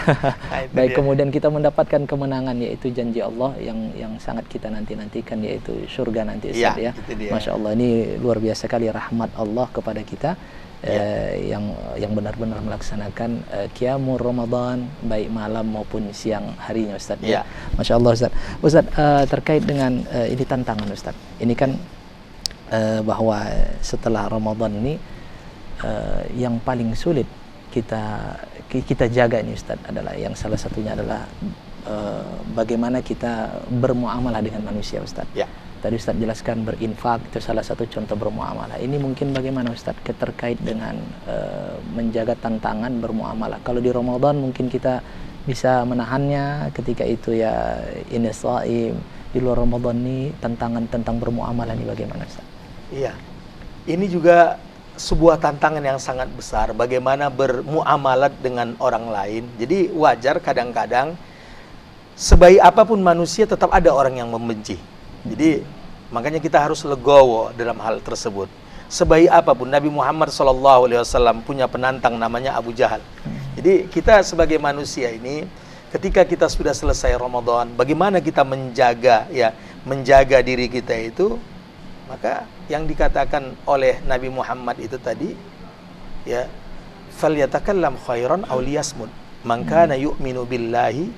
Speaker 1: Baik,
Speaker 2: dia.
Speaker 1: kemudian kita mendapatkan kemenangan, yaitu janji Allah yang sangat kita nantikan, yaitu surga nanti, Ustaz ya. Masya Allah, ini luar biasa kali rahmat Allah kepada kita. Yang benar-benar melaksanakan qiyamul Ramadan baik malam maupun siang harinya, Ustaz ya. Masya Allah, Ustaz. Ustaz, terkait dengan ini tantangan, Ustaz. Ini kan bahwa setelah Ramadan ini yang paling sulit kita jaga ini, Ustaz, adalah yang salah satunya adalah bagaimana kita bermuamalah dengan manusia, Ustaz. Tadi Ustaz jelaskan berinfak itu salah satu contoh bermuamalah. Ini mungkin bagaimana Ustaz terkait dengan menjaga tantangan bermuamalah. Kalau di Ramadan mungkin kita bisa menahannya ketika itu ya ini shaim. Di luar Ramadan ini tantangan tentang bermuamalah ini bagaimana, Ustaz?
Speaker 2: Iya. Ini juga sebuah tantangan yang sangat besar, bagaimana bermuamalat dengan orang lain. Jadi wajar kadang-kadang sebaik apapun manusia tetap ada orang yang membenci. Jadi makanya kita harus legowo dalam hal tersebut. Sebaik apapun, Nabi Muhammad SAW punya penantang namanya Abu Jahal. Jadi kita sebagai manusia ini, ketika kita sudah selesai Ramadan, bagaimana kita menjaga diri kita itu, maka yang dikatakan oleh Nabi Muhammad itu tadi, ya, falyatakallam khairan aw liyasmut. Man kana yu'minu billahi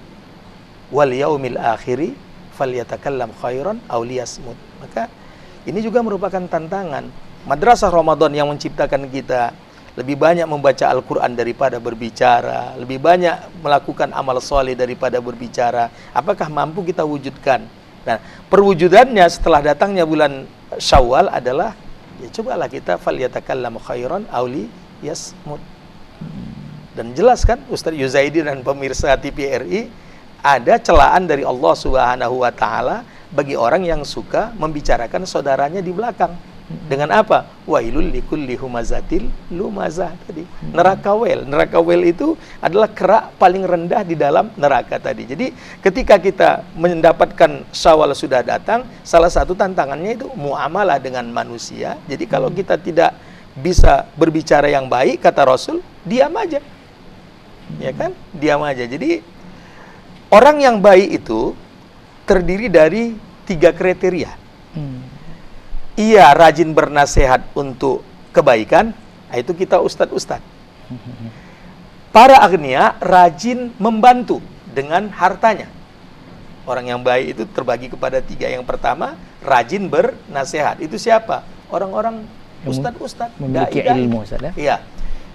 Speaker 2: wal yaumil akhiri falyatakallam khairan aw liyasmut. Maka ini juga merupakan tantangan. Madrasah Ramadan yang menciptakan kita lebih banyak membaca Al-Quran daripada berbicara, lebih banyak melakukan amal soleh daripada berbicara. Apakah mampu kita wujudkan? Nah, perwujudannya setelah datangnya bulan Syawal adalah, ya cobalah kita falyatakallam khairan aw liyasmut. Dan jelas kan Ustaz Yuzaidi dan pemirsa TVRI, ada celaan dari Allah Subhanahu wa taala bagi orang yang suka membicarakan saudaranya di belakang. Dengan apa? Wailul likulli humazatil lumazah tadi. Neraka wel itu adalah kerak paling rendah di dalam neraka tadi. Jadi ketika kita mendapatkan Syawal sudah datang, salah satu tantangannya itu muamalah dengan manusia. Jadi kalau kita tidak bisa berbicara yang baik, kata Rasul, diam aja. Ya kan? Diam aja. Jadi orang yang baik itu terdiri dari 3 kriteria. Ia rajin bernasihat untuk kebaikan, itu kita ustadz-ustadz. Para agnia rajin membantu dengan hartanya. Orang yang baik itu terbagi kepada 3. Yang pertama, rajin bernasihat. Itu siapa? Orang-orang ustadz-ustadz,
Speaker 1: memiliki ilmu, Ustaz, ya?
Speaker 2: Iya,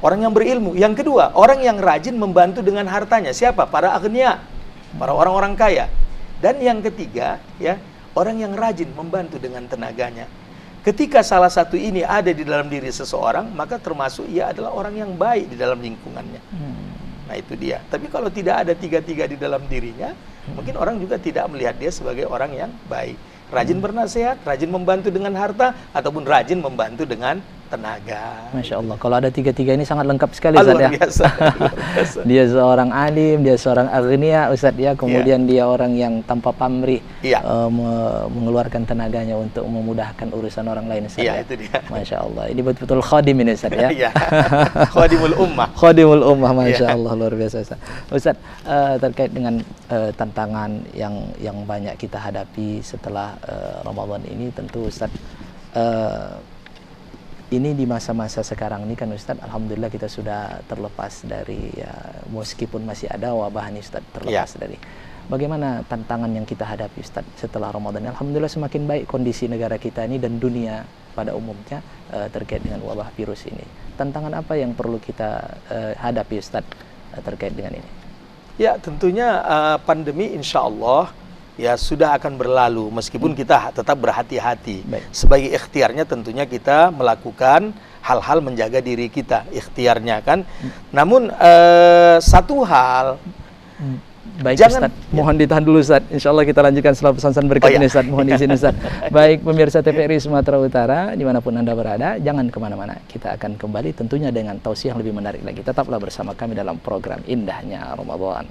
Speaker 2: orang yang berilmu. Yang kedua, orang yang rajin membantu dengan hartanya. Siapa? Para agnia, para orang-orang kaya. Dan yang ketiga, ya, orang yang rajin membantu dengan tenaganya. Ketika salah satu ini ada di dalam diri seseorang, maka termasuk ia adalah orang yang baik di dalam lingkungannya. Nah itu dia. Tapi kalau tidak ada 3 di dalam dirinya, mungkin orang juga tidak melihat dia sebagai orang yang baik. Rajin bernasihat, rajin membantu dengan harta, ataupun rajin membantu dengan tenaga.
Speaker 1: Masya Allah, kalau ada 3 ini sangat lengkap sekali, Ustaz,
Speaker 2: luar
Speaker 1: ya.
Speaker 2: Biasa, luar biasa.
Speaker 1: Dia seorang alim, dia seorang aghnia, Ustaz, ya. Kemudian dia orang yang tanpa pamrih, mengeluarkan tenaganya untuk memudahkan urusan orang lain, Ustaz.
Speaker 2: Iya, itu dia.
Speaker 1: Masya Allah, ini betul-betul khadim ini, Ustaz, ya.
Speaker 2: Iya. Khadimul ummah.
Speaker 1: Khadimul ummah, Masya Allah, luar biasa, Ustaz. Ustaz, terkait dengan tantangan yang banyak kita hadapi setelah Ramadan ini, tentu Ustaz, ini di masa-masa sekarang ini kan Ustaz, alhamdulillah kita sudah terlepas dari, ya, meskipun masih ada wabah ini Ustaz, terlepas dari. Bagaimana tantangan yang kita hadapi Ustaz setelah Ramadan? Alhamdulillah semakin baik kondisi negara kita ini dan dunia pada umumnya terkait dengan wabah virus ini. Tantangan apa yang perlu kita hadapi Ustaz terkait dengan ini?
Speaker 2: Ya, tentunya pandemi insya Allah ya sudah akan berlalu, meskipun kita tetap berhati-hati. Sebagai ikhtiarnya tentunya kita melakukan hal-hal menjaga diri kita, ikhtiarnya kan. Namun satu hal,
Speaker 1: baik jangan, Ustaz, mohon ditahan dulu Ustaz. Insya Allah kita lanjutkan setelah pesan-pesan berikut ini Ustaz. Mohon izin Ustaz. Baik pemirsa TVRI Sumatera Utara, dimanapun Anda berada, jangan kemana-mana. Kita akan kembali tentunya dengan tausiah yang lebih menarik lagi. Tetaplah bersama kami dalam program Indahnya Ramadan.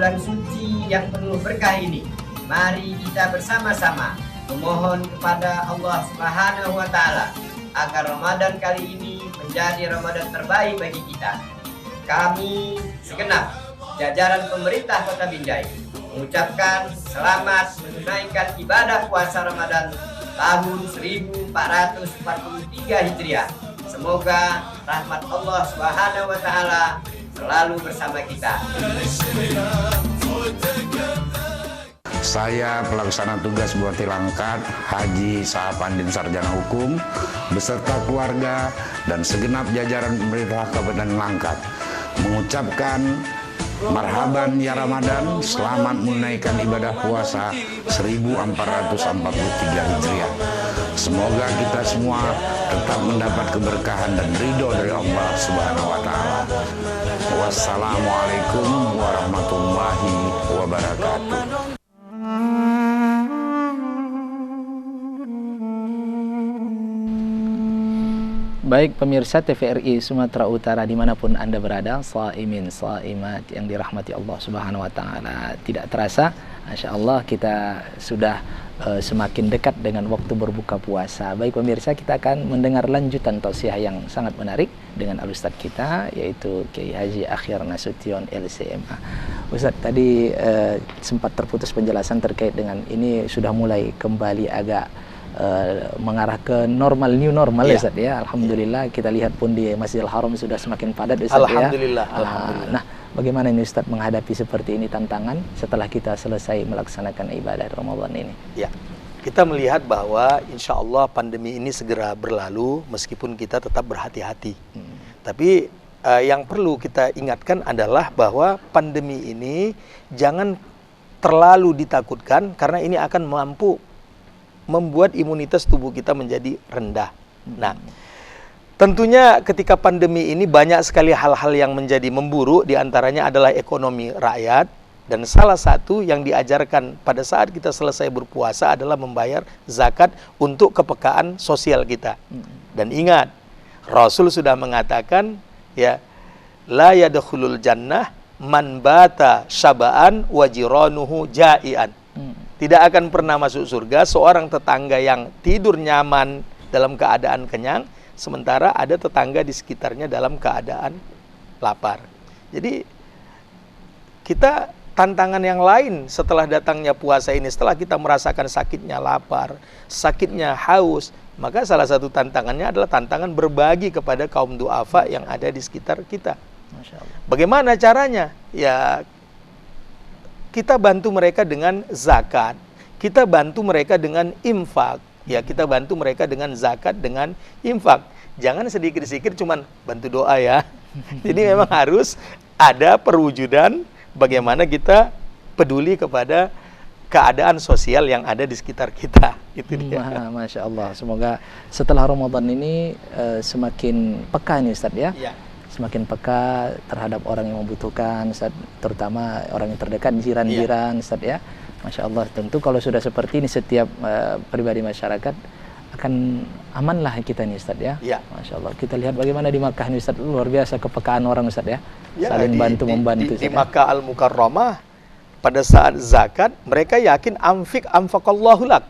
Speaker 18: bulan suci yang penuh berkah ini, mari kita bersama-sama memohon kepada Allah Subhanahu wa Ta'ala agar Ramadan kali ini menjadi Ramadan terbaik bagi kita. Kami segenap jajaran pemerintah Kota Binjai mengucapkan selamat menunaikan ibadah puasa Ramadan tahun 1443 Hijriah. Semoga Semoga rahmat Allah Subhanahu wa taala selalu bersama kita.
Speaker 4: Saya pelaksana tugas Bupati Langkat, Haji Sahapandin Sarjana Hukum, beserta keluarga dan segenap jajaran pemerintah Kabupaten Langkat, mengucapkan marhaban ya Ramadan, selamat menunaikan ibadah puasa 1443 Hijriah. Semoga kita semua tetap mendapat keberkahan dan ridho dari Allah Subhanahu wa taala. Wassalamualaikum warahmatullahi wabarakatuh.
Speaker 1: Baik pemirsa TVRI Sumatera Utara dimanapun Anda berada, shaimin shaimat yang dirahmati Allah Subhanahu wa taala. Tidak terasa, Masya Allah kita sudah semakin dekat dengan waktu berbuka puasa. Baik pemirsa, kita akan mendengar lanjutan tausiah yang sangat menarik dengan Al-Ustadz kita, yaitu Kiai Haji Akhir Nasution LCMA. Ustadz, tadi sempat terputus penjelasan terkait dengan ini sudah mulai kembali agak mengarah ke normal, new normal ya Ustaz ya. Alhamdulillah kita lihat pun di Masjidil Haram sudah semakin padat Ustaz
Speaker 2: Alhamdulillah,
Speaker 1: ya. Alhamdulillah. Nah, bagaimana ini Ustaz menghadapi seperti ini tantangan setelah kita selesai melaksanakan ibadah Ramadan ini?
Speaker 2: Ya, kita melihat bahwa insya Allah pandemi ini segera berlalu meskipun kita tetap berhati-hati. Tapi yang perlu kita ingatkan adalah bahwa pandemi ini jangan terlalu ditakutkan karena ini akan mampu membuat imunitas tubuh kita menjadi rendah. Nah, tentunya ketika pandemi ini banyak sekali hal-hal yang menjadi memburuk, diantaranya adalah ekonomi rakyat, dan salah satu yang diajarkan pada saat kita selesai berpuasa adalah membayar zakat untuk kepekaan sosial kita. Dan ingat, Rasul sudah mengatakan, ya, la yadkhulul jannah man bata syaba'an wa jiranuhu ja'ian. Tidak akan pernah masuk surga seorang tetangga yang tidur nyaman dalam keadaan kenyang, sementara ada tetangga di sekitarnya dalam keadaan lapar. Jadi kita tantangan yang lain setelah datangnya puasa ini, setelah kita merasakan sakitnya lapar, sakitnya haus, maka salah satu tantangannya adalah tantangan berbagi kepada kaum duafa yang ada di sekitar kita. Masya Allah. Bagaimana caranya? Ya, kita bantu mereka dengan zakat, kita bantu mereka dengan infak, ya kita bantu mereka dengan zakat, dengan infak. Jangan sedikit-sedikit cuman bantu doa ya. Jadi memang harus ada perwujudan bagaimana kita peduli kepada keadaan sosial yang ada di sekitar kita. Itu dia.
Speaker 1: Masya Allah. Semoga setelah Ramadan ini semakin peka nih Ustadz ya. Ya. Semakin peka terhadap orang yang membutuhkan, Ustaz, terutama orang yang terdekat, jiran-jiran, Ustaz ya. Masya Allah, tentu kalau sudah seperti ini setiap pribadi masyarakat akan amanlah kita nih Ustaz ya. Masya Allah, kita lihat bagaimana di Makkah nih Ustaz, luar biasa kepekaan orang Ustaz ya. Saling bantu-membantu.
Speaker 2: Di Makkah Al-Mukarramah pada saat zakat mereka yakin anfaqallahu lak.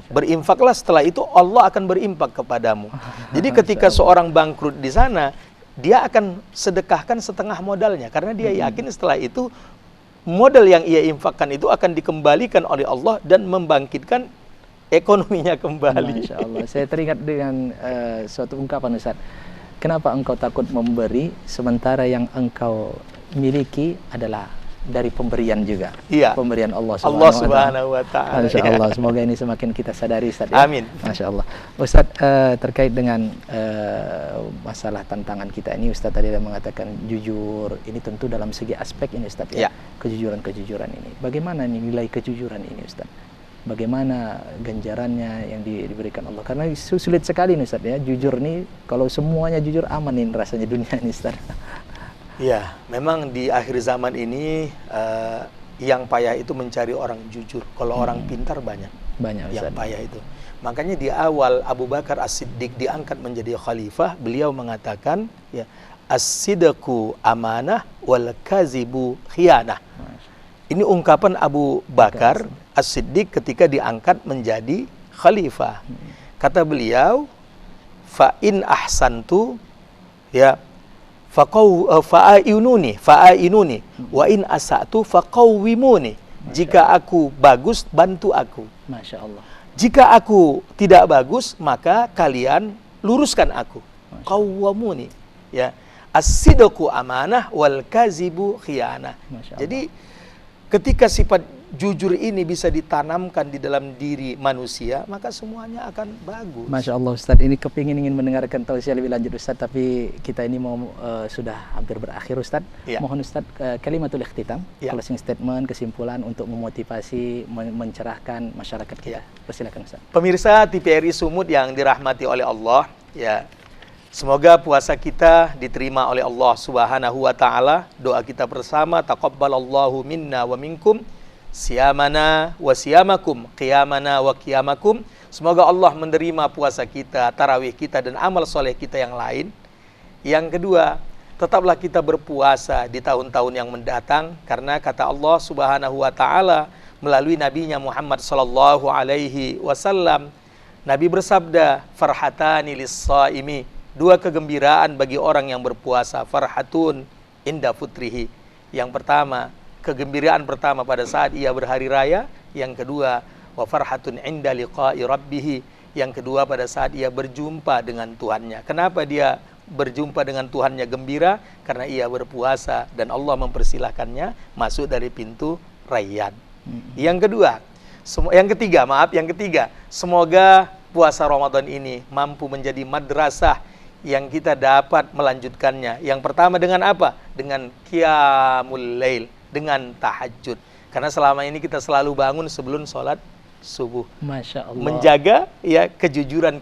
Speaker 2: Berinfaklah, setelah itu Allah akan berimpak kepadamu. Jadi ketika seorang bangkrut di sana, dia akan sedekahkan setengah modalnya karena dia yakin setelah itu modal yang ia infakkan itu akan dikembalikan oleh Allah dan membangkitkan ekonominya kembali.
Speaker 1: Masya Allah. Saya teringat dengan suatu ungkapan Ustaz. Kenapa engkau takut memberi sementara yang engkau miliki adalah dari pemberian juga.
Speaker 2: Iya.
Speaker 1: Pemberian Allah
Speaker 2: Subhanahu wa taala.
Speaker 1: Masya Allah, semoga ini semakin kita sadari Ustaz ya.
Speaker 2: Amin.
Speaker 1: Masya Allah. Ustaz, terkait dengan masalah tantangan kita ini, Ustaz tadi sudah mengatakan jujur, ini tentu dalam segi aspek ini Ustaz ya. Kejujuran ini. Bagaimana nilai kejujuran ini Ustaz? Bagaimana ganjarannya yang diberikan Allah? Karena sulit sekali nih Ustaz ya. Jujur nih, kalau semuanya jujur aman nih rasanya dunia ini Ustaz.
Speaker 2: Ya, memang di akhir zaman ini yang payah itu mencari orang jujur. Kalau orang pintar banyak yang payah itu. Makanya di awal Abu Bakar As-Siddiq diangkat menjadi khalifah, beliau mengatakan, ya, as-sidqu amanah wal kazibu khiyanah. Ini ungkapan Abu Bakar As-Siddiq ketika diangkat menjadi khalifah. Kata beliau, fa in ahsantu ya fa'ainuni wa in asa'tu faqawwimuni. Jika aku bagus, bantu aku.
Speaker 1: Masya Allah.
Speaker 2: Jika aku tidak bagus, maka kalian luruskan aku. qawwamuni. Ya. As-sidqu amanah wal kazibu khiyanah. Jadi ketika sifat jujur ini bisa ditanamkan di dalam diri manusia, maka semuanya akan bagus.
Speaker 1: Masya Allah Ustadz, ini ingin mendengarkan tausiah lebih lanjut Ustadz, tapi kita ini mau sudah hampir berakhir Ustadz. Ya. Mohon Ustadz kalimatul ikhtitam, closing statement, kesimpulan untuk memotivasi, mencerahkan masyarakat kita. Persilakan Ustadz.
Speaker 2: Pemirsa TVRI Sumut yang dirahmati oleh Allah, ya. Semoga puasa kita diterima oleh Allah Subhanahu wa taala. Doa kita bersama, taqabbalallahu minna wa minkum siyamana wa siyamakum, qiyamana wa qiyamakum. Semoga Allah menerima puasa kita, tarawih kita, dan amal soleh kita yang lain. Yang kedua, tetaplah kita berpuasa di tahun-tahun yang mendatang, karena kata Allah Subhanahu wa taala melalui nabinya Muhammad sallallahu alaihi wasallam, Nabi bersabda, farhatani lis-shaimi, 2 kegembiraan bagi orang yang berpuasa, farhatun inda futrihi. Yang pertama, kegembiraan pertama pada saat ia berhari raya. Yang kedua, wa farhatun inda liqa'i rabbih. Yang kedua, pada saat ia berjumpa dengan Tuhannya. Kenapa dia berjumpa dengan Tuhannya gembira? Karena ia berpuasa dan Allah mempersilahkannya masuk dari pintu Rayyan. Yang ketiga, semoga puasa Ramadan ini mampu menjadi madrasah yang kita dapat melanjutkannya. Yang pertama dengan apa? Dengan qiyamul lail, dengan tahajud. Karena selama ini kita selalu bangun sebelum sholat subuh.
Speaker 1: Masya Allah.
Speaker 2: Menjaga ya kejujuran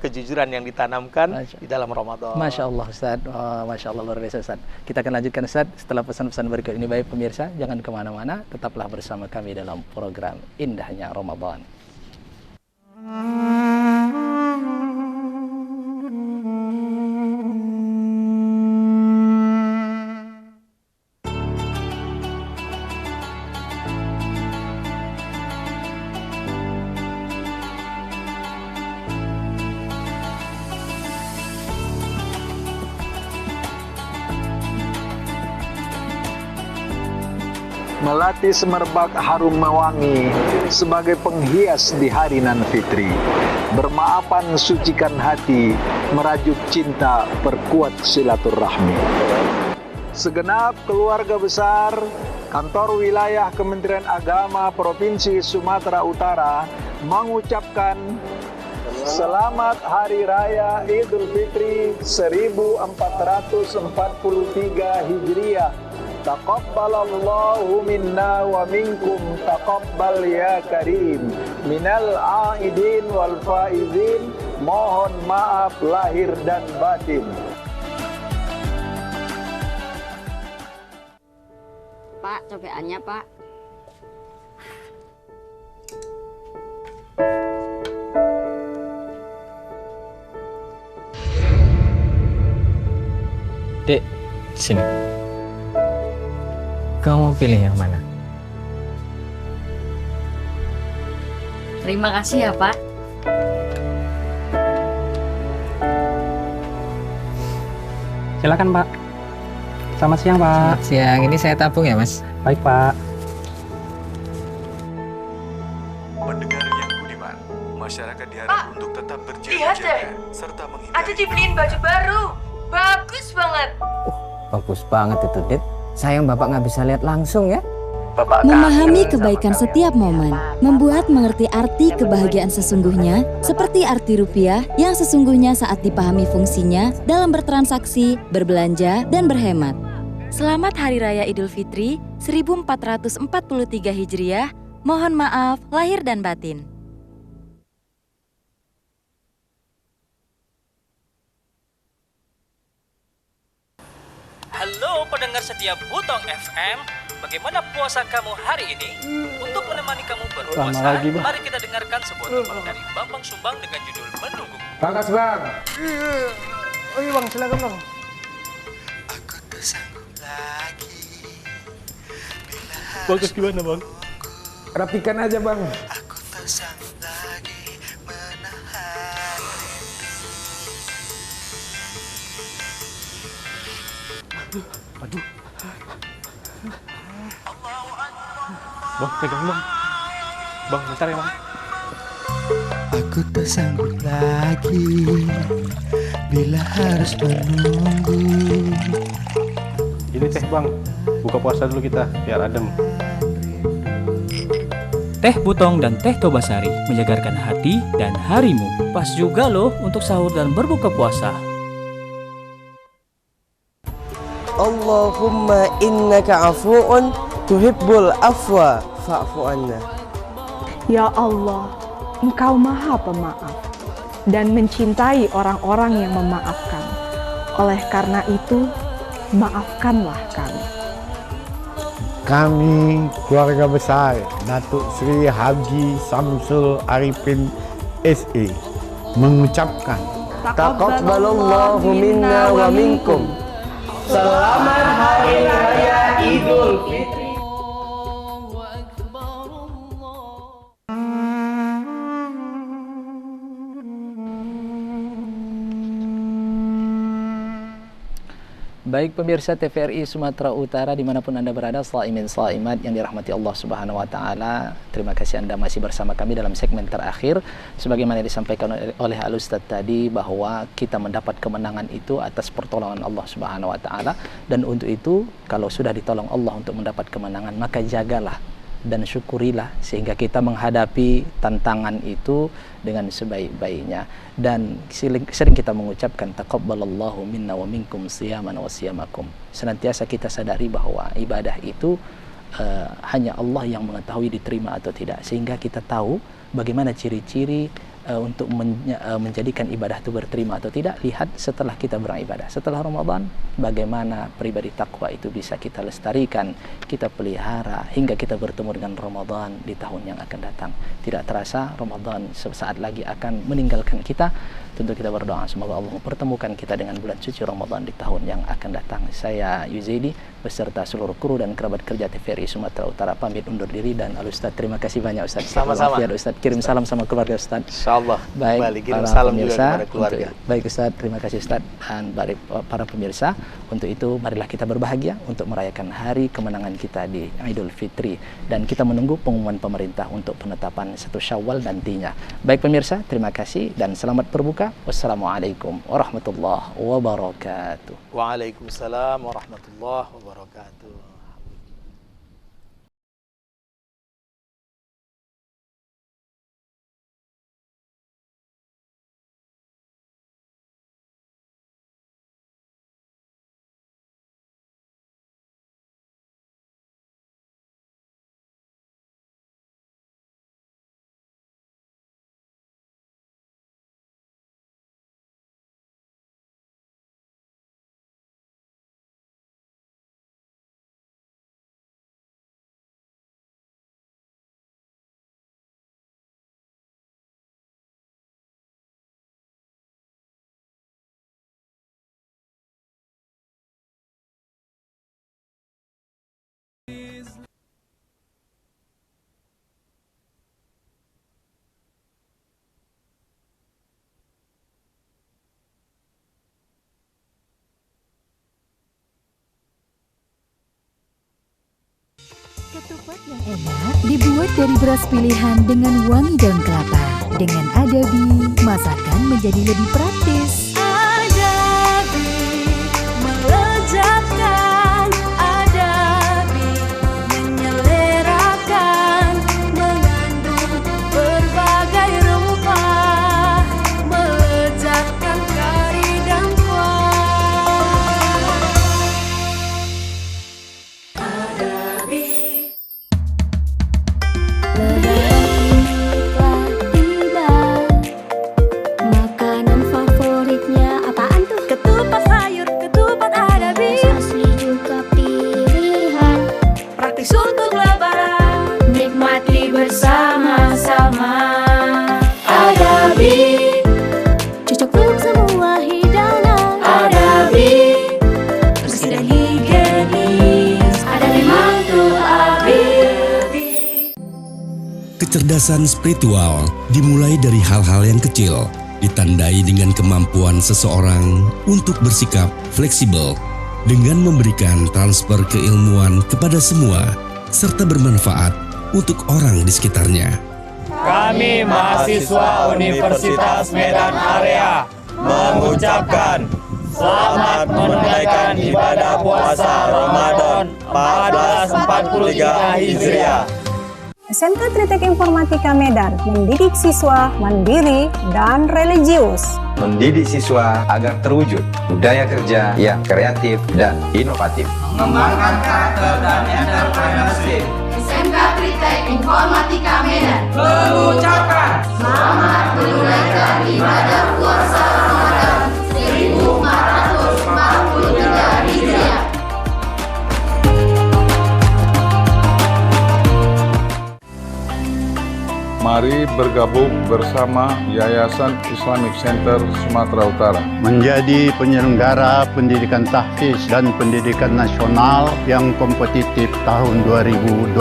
Speaker 2: yang ditanamkan di dalam Ramadan.
Speaker 1: Masya Allah Ustaz. Masya Allah, luar biasa Ustaz. Kita akan lanjutkan Ustaz setelah pesan-pesan berikut ini. Baik pemirsa, jangan kemana-mana, tetaplah bersama kami dalam program Indahnya Ramadan.
Speaker 8: Melati semerbak harum mewangi sebagai penghias di hari nan fitri. Bermaafan sucikan hati, merajuk cinta, perkuat silaturahmi. Segenap keluarga besar kantor wilayah Kementerian Agama Provinsi Sumatera Utara mengucapkan selamat Hari Raya Idul Fitri 1443 Hijriah. Taqabbalallahu minna wa minkum taqabbal ya karim. Minal aidin wal faizin, mohon maaf lahir dan batin.
Speaker 19: Pak, cobaannya Pak.
Speaker 20: Dek, sini. Kamu pilih yang mana?
Speaker 19: Terima kasih ya Pak.
Speaker 20: Silakan Pak. Selamat siang Pak. Selamat siang. Ini saya tabung ya Mas. Baik Pak.
Speaker 21: Pendengar yang budiman, masyarakat diharap untuk tetap berjaga-jaga serta menghindari.
Speaker 22: Ada dibeliin baju baru, bagus banget.
Speaker 20: Bagus banget itu Dit. Sayang Bapak nggak bisa lihat langsung ya.
Speaker 23: Memahami kebaikan setiap momen, membuat mengerti arti kebahagiaan sesungguhnya, seperti arti rupiah yang sesungguhnya saat dipahami fungsinya dalam bertransaksi, berbelanja, dan berhemat. Selamat Hari Raya Idul Fitri 1443 Hijriah, mohon maaf lahir dan batin.
Speaker 24: Halo pendengar setia Butong FM, bagaimana puasa kamu hari ini? Untuk menemani kamu berpuasa, mari kita dengarkan sebuah tembang dari Bambang Sumbang dengan judul Menunggu.
Speaker 25: Bagas Bang.
Speaker 2: Oh iya Bang, silakan Bang.
Speaker 26: Aku tak sanggup lagi.
Speaker 2: Bagus gimana Bang?
Speaker 25: Rapikan aja Bang.
Speaker 26: Aku tak sanggup lagi menahan.
Speaker 2: Aduh. Bang, pegang Bang. Bang, bentar ya Bang.
Speaker 26: Aku tak sanggup lagi bila harus menunggu.
Speaker 3: Ini teh bang, buka puasa dulu kita biar adem.
Speaker 24: Teh Butong dan Teh Tobasari menyegarkan hati dan harimu. Pas juga loh untuk sahur dan berbuka puasa.
Speaker 6: Allahumma innaka afu'un tuhibbul afwa fa'fu anna.
Speaker 7: Ya Allah, Engkau Maha Pemaaf dan mencintai orang-orang yang memaafkan. Oleh karena itu, maafkanlah kami.
Speaker 9: Kami keluarga besar Datuk Seri Haji Samsul Arifin SE mengucapkan
Speaker 6: Taqabbalallahu minna wa minkum. Selamat Hari Raya Idul Fitri.
Speaker 1: Baik pemirsa TVRI Sumatera Utara dimanapun Anda berada, shaimin shaimat yang dirahmati Allah Subhanahu wa Ta'ala, terima kasih Anda masih bersama kami dalam segmen terakhir. Sebagaimana disampaikan oleh Al-Ustaz tadi, bahwa kita mendapat kemenangan itu atas pertolongan Allah Subhanahu wa Ta'ala, dan untuk itu kalau sudah ditolong Allah untuk mendapat kemenangan, maka jagalah dan syukurilah sehingga kita menghadapi tantangan itu dengan sebaik-baiknya. Dan sering kita mengucapkan taqabbalallahu minna wa minkum siyaman wa siyamakum. Senantiasa kita sadari bahwa ibadah itu hanya Allah yang mengetahui diterima atau tidak, sehingga kita tahu bagaimana ciri-ciri untuk menjadikan ibadah itu berterima atau tidak. Lihat setelah kita beribadah setelah Ramadan, bagaimana pribadi takwa itu bisa kita lestarikan, kita pelihara hingga kita bertemu dengan Ramadan di tahun yang akan datang. Tidak terasa Ramadan sesaat lagi akan meninggalkan kita. Tentu kita berdoa semoga Allah mempertemukan kita dengan bulan suci Ramadan di tahun yang akan datang. Saya Yuzaidi beserta seluruh kru dan kerabat kerja TVRI Sumatera Utara pamit undur diri, dan Al-Ustaz terima kasih banyak Ustaz.
Speaker 2: Sama-sama.
Speaker 1: Ustaz kirim salam sama keluarga Ustaz.
Speaker 2: Insyaallah.
Speaker 1: Baik,
Speaker 2: kirim
Speaker 1: para
Speaker 2: salam
Speaker 1: pemirsa,
Speaker 2: juga kepada keluarga.
Speaker 1: Baik Ustaz, terima kasih Ustaz. Dan para pemirsa, untuk itu marilah kita berbahagia untuk merayakan hari kemenangan kita di Idul Fitri, dan kita menunggu pengumuman pemerintah untuk penetapan 1 Syawal nantinya. Baik pemirsa, terima kasih dan selamat berbuka. Wassalamualaikum warahmatullahi wabarakatuh.
Speaker 2: Waalaikumsalam warahmatullahi wabarakatuh.
Speaker 23: Ketupat yang enak dibuat dari beras pilihan dengan wangi daun kelapa. Dengan Adabi, masakan menjadi lebih praktis.
Speaker 17: Adabi melezatkan, Adabi menyelerakan, mengandung berbagai rempah, melezatkan kari dan kuah. Adabi.
Speaker 23: Makanan favoritnya apaan tuh?
Speaker 17: Ketupat sayur, ketupat Adabi.
Speaker 23: Asli juga pilihan.
Speaker 17: Praktis untuk lebaran, nikmati bersama-sama. Adabi,
Speaker 23: Cocok untuk semua hidangan.
Speaker 17: Adabi, bersih dan higienis. Adabi mantul Adabi.
Speaker 10: Kecerdasan spiritual dimulai dari hal-hal yang kecil, ditandai dengan kemampuan seseorang untuk bersikap fleksibel dengan memberikan transfer keilmuan kepada semua, serta bermanfaat untuk orang di sekitarnya.
Speaker 14: Kami mahasiswa Universitas Medan Area
Speaker 5: mengucapkan selamat menunaikan ibadah puasa Ramadan 1443 Hijriah.
Speaker 11: SMK Tritek Informatika Medan mendidik siswa mandiri dan religius.
Speaker 12: Mendidik siswa agar terwujud budaya kerja yang kreatif dan inovatif.
Speaker 14: Mengembangkan karakter dan entrepreneurship.
Speaker 17: SMK Tritek Informatika Medan
Speaker 14: mengucapkan
Speaker 17: selamat menunaikan ibadah puasa Ramadan 1443 Hijriah.
Speaker 13: Mari bergabung bersama Yayasan Islamic Center Sumatera Utara
Speaker 9: menjadi penyelenggara pendidikan tahfiz dan pendidikan nasional yang kompetitif tahun 2025.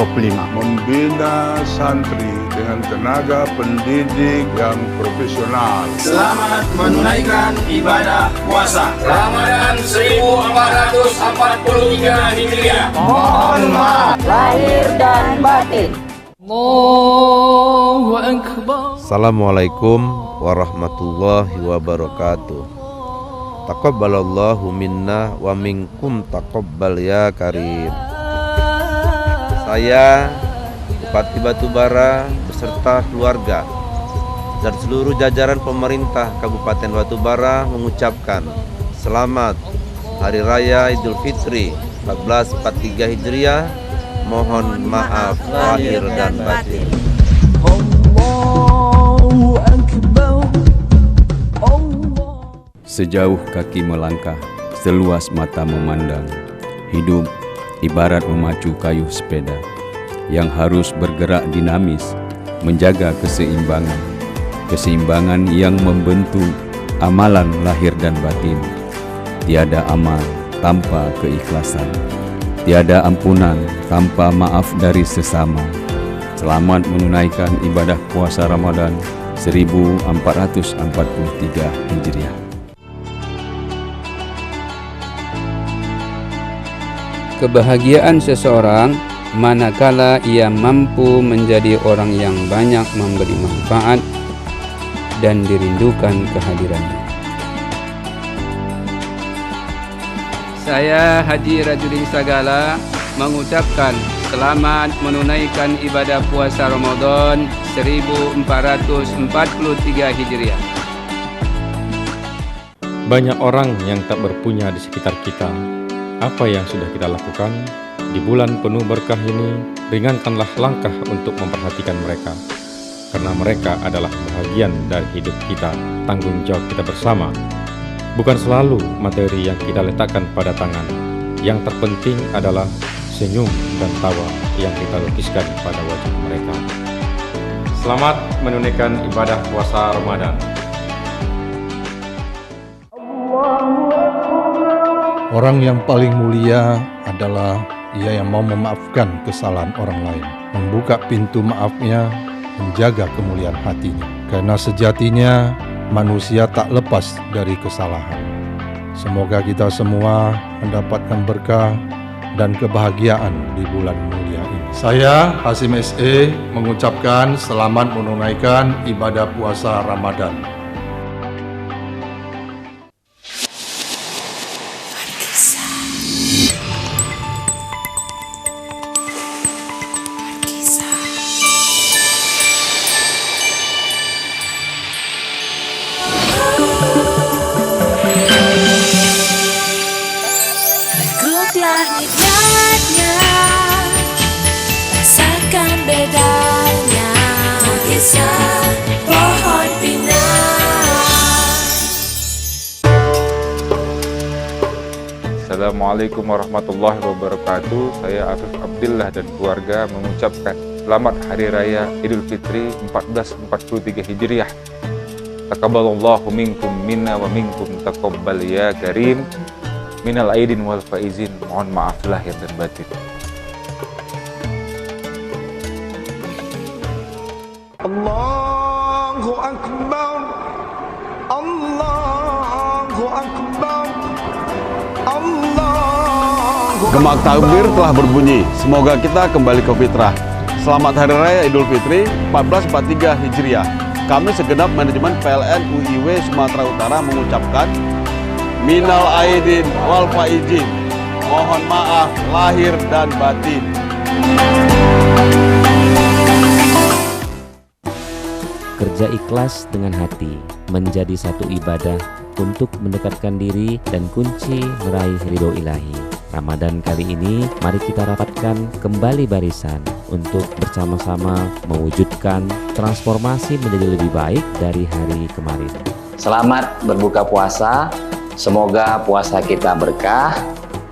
Speaker 13: Membina santri dengan tenaga pendidik yang profesional.
Speaker 14: Selamat menunaikan ibadah puasa Ramadan 1443 Hijriah.
Speaker 11: Mohon maaf lahir dan batin.
Speaker 15: Assalamualaikum warahmatullahi wabarakatuh. Taqabbalallahu minna wa minkum taqabbal ya karim. Saya Bupati Batubara beserta keluarga dan seluruh jajaran pemerintah Kabupaten Batubara mengucapkan selamat Hari Raya Idul Fitri 1443 Hijriah. Mohon maaf lahir dan batin.
Speaker 16: Sejauh kaki melangkah, seluas mata memandang. Hidup ibarat memacu kayu sepeda yang harus bergerak dinamis, menjaga keseimbangan. Keseimbangan yang membentuk amalan lahir dan batin. Tiada amal tanpa keikhlasan. Tiada ampunan tanpa maaf dari sesama. Selamat menunaikan ibadah puasa Ramadan 1443 Hijriah.
Speaker 27: Kebahagiaan seseorang manakala ia mampu menjadi orang yang banyak memberi manfaat dan dirindukan kehadirannya. Saya Haji Rajudin Sagala mengucapkan selamat menunaikan ibadah puasa Ramadan 1443 Hijriah.
Speaker 28: Banyak orang yang tak berpunya di sekitar kita. Apa yang sudah kita lakukan di bulan penuh berkah ini? Ringankanlah langkah untuk memperhatikan mereka, karena mereka adalah bahagian dari hidup kita, tanggung jawab kita bersama. Bukan selalu materi yang kita letakkan pada tangan. Yang terpenting adalah senyum dan tawa yang kita lukiskan pada wajah mereka. Selamat menunaikan ibadah puasa Ramadan.
Speaker 29: Orang yang paling mulia adalah ia yang mau memaafkan kesalahan orang lain, membuka pintu maafnya, menjaga kemuliaan hatinya. Karena sejatinya manusia tak lepas dari kesalahan. Semoga kita semua mendapatkan berkah dan kebahagiaan di bulan mulia ini. Saya Hasim SE mengucapkan selamat menunaikan ibadah puasa Ramadan.
Speaker 30: Assalamualaikum warahmatullahi wabarakatuh. Saya Afif Abdillah dan keluarga mengucapkan selamat Hari Raya Idul Fitri 1443 Hijriah. Taqabbalallahu minkum minna wa minkum taqabbal ya karim. Minal aidin wal faizin. Mohon maaf lahir dan batin.
Speaker 14: Allahu Akbar, Allahu Akbar, Allahu.
Speaker 3: Gemak takbir telah berbunyi. Semoga kita kembali ke fitrah. Selamat Hari Raya Idul Fitri 1443 Hijriah. kami segenap manajemen PLN UIW Sumatera Utara mengucapkan minal aidin wal faizin. Mohon maaf lahir dan batin.
Speaker 4: Kerja ikhlas dengan hati menjadi satu ibadah untuk mendekatkan diri dan kunci meraih ridho ilahi. Ramadan kali ini mari kita rapatkan kembali barisan untuk bersama-sama mewujudkan transformasi menjadi lebih baik dari hari kemarin.
Speaker 8: Selamat berbuka puasa, semoga puasa kita berkah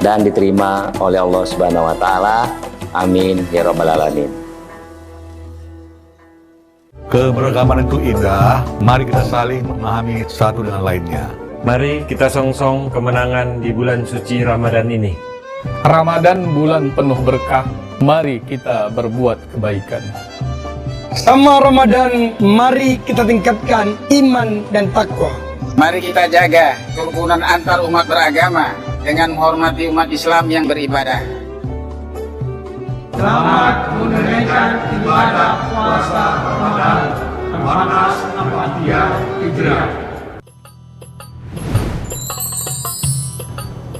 Speaker 8: dan diterima oleh Allah Subhanahu wa Ta'ala. Amin ya Rabbal Alamin.
Speaker 18: Keberagaman itu indah, mari kita saling memahami satu dengan lainnya.
Speaker 19: Mari kita songsong kemenangan di bulan suci Ramadan ini.
Speaker 20: Ramadan bulan penuh berkah, mari kita berbuat kebaikan.
Speaker 21: Sama Ramadan, mari kita tingkatkan iman dan takwa.
Speaker 22: Mari kita jaga kerukunan antar umat beragama dengan menghormati umat Islam yang beribadah.
Speaker 14: Selamat menunaikan ibadah puasa Ramadan 1443 Hijriah.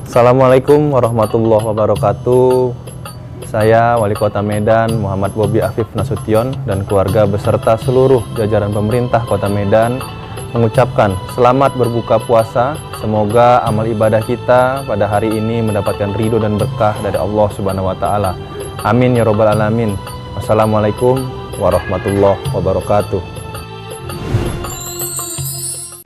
Speaker 24: Assalamualaikum warahmatullahi wabarakatuh. Saya Wali Kota Medan Muhammad Bobi Afif Nasution dan keluarga beserta seluruh jajaran pemerintah Kota Medan mengucapkan selamat berbuka puasa. Semoga amal ibadah kita pada hari ini mendapatkan ridho dan berkah dari Allah Subhanahu wa Ta'ala. Amin ya Rabbal Alamin. Wassalamualaikum warahmatullahi wabarakatuh.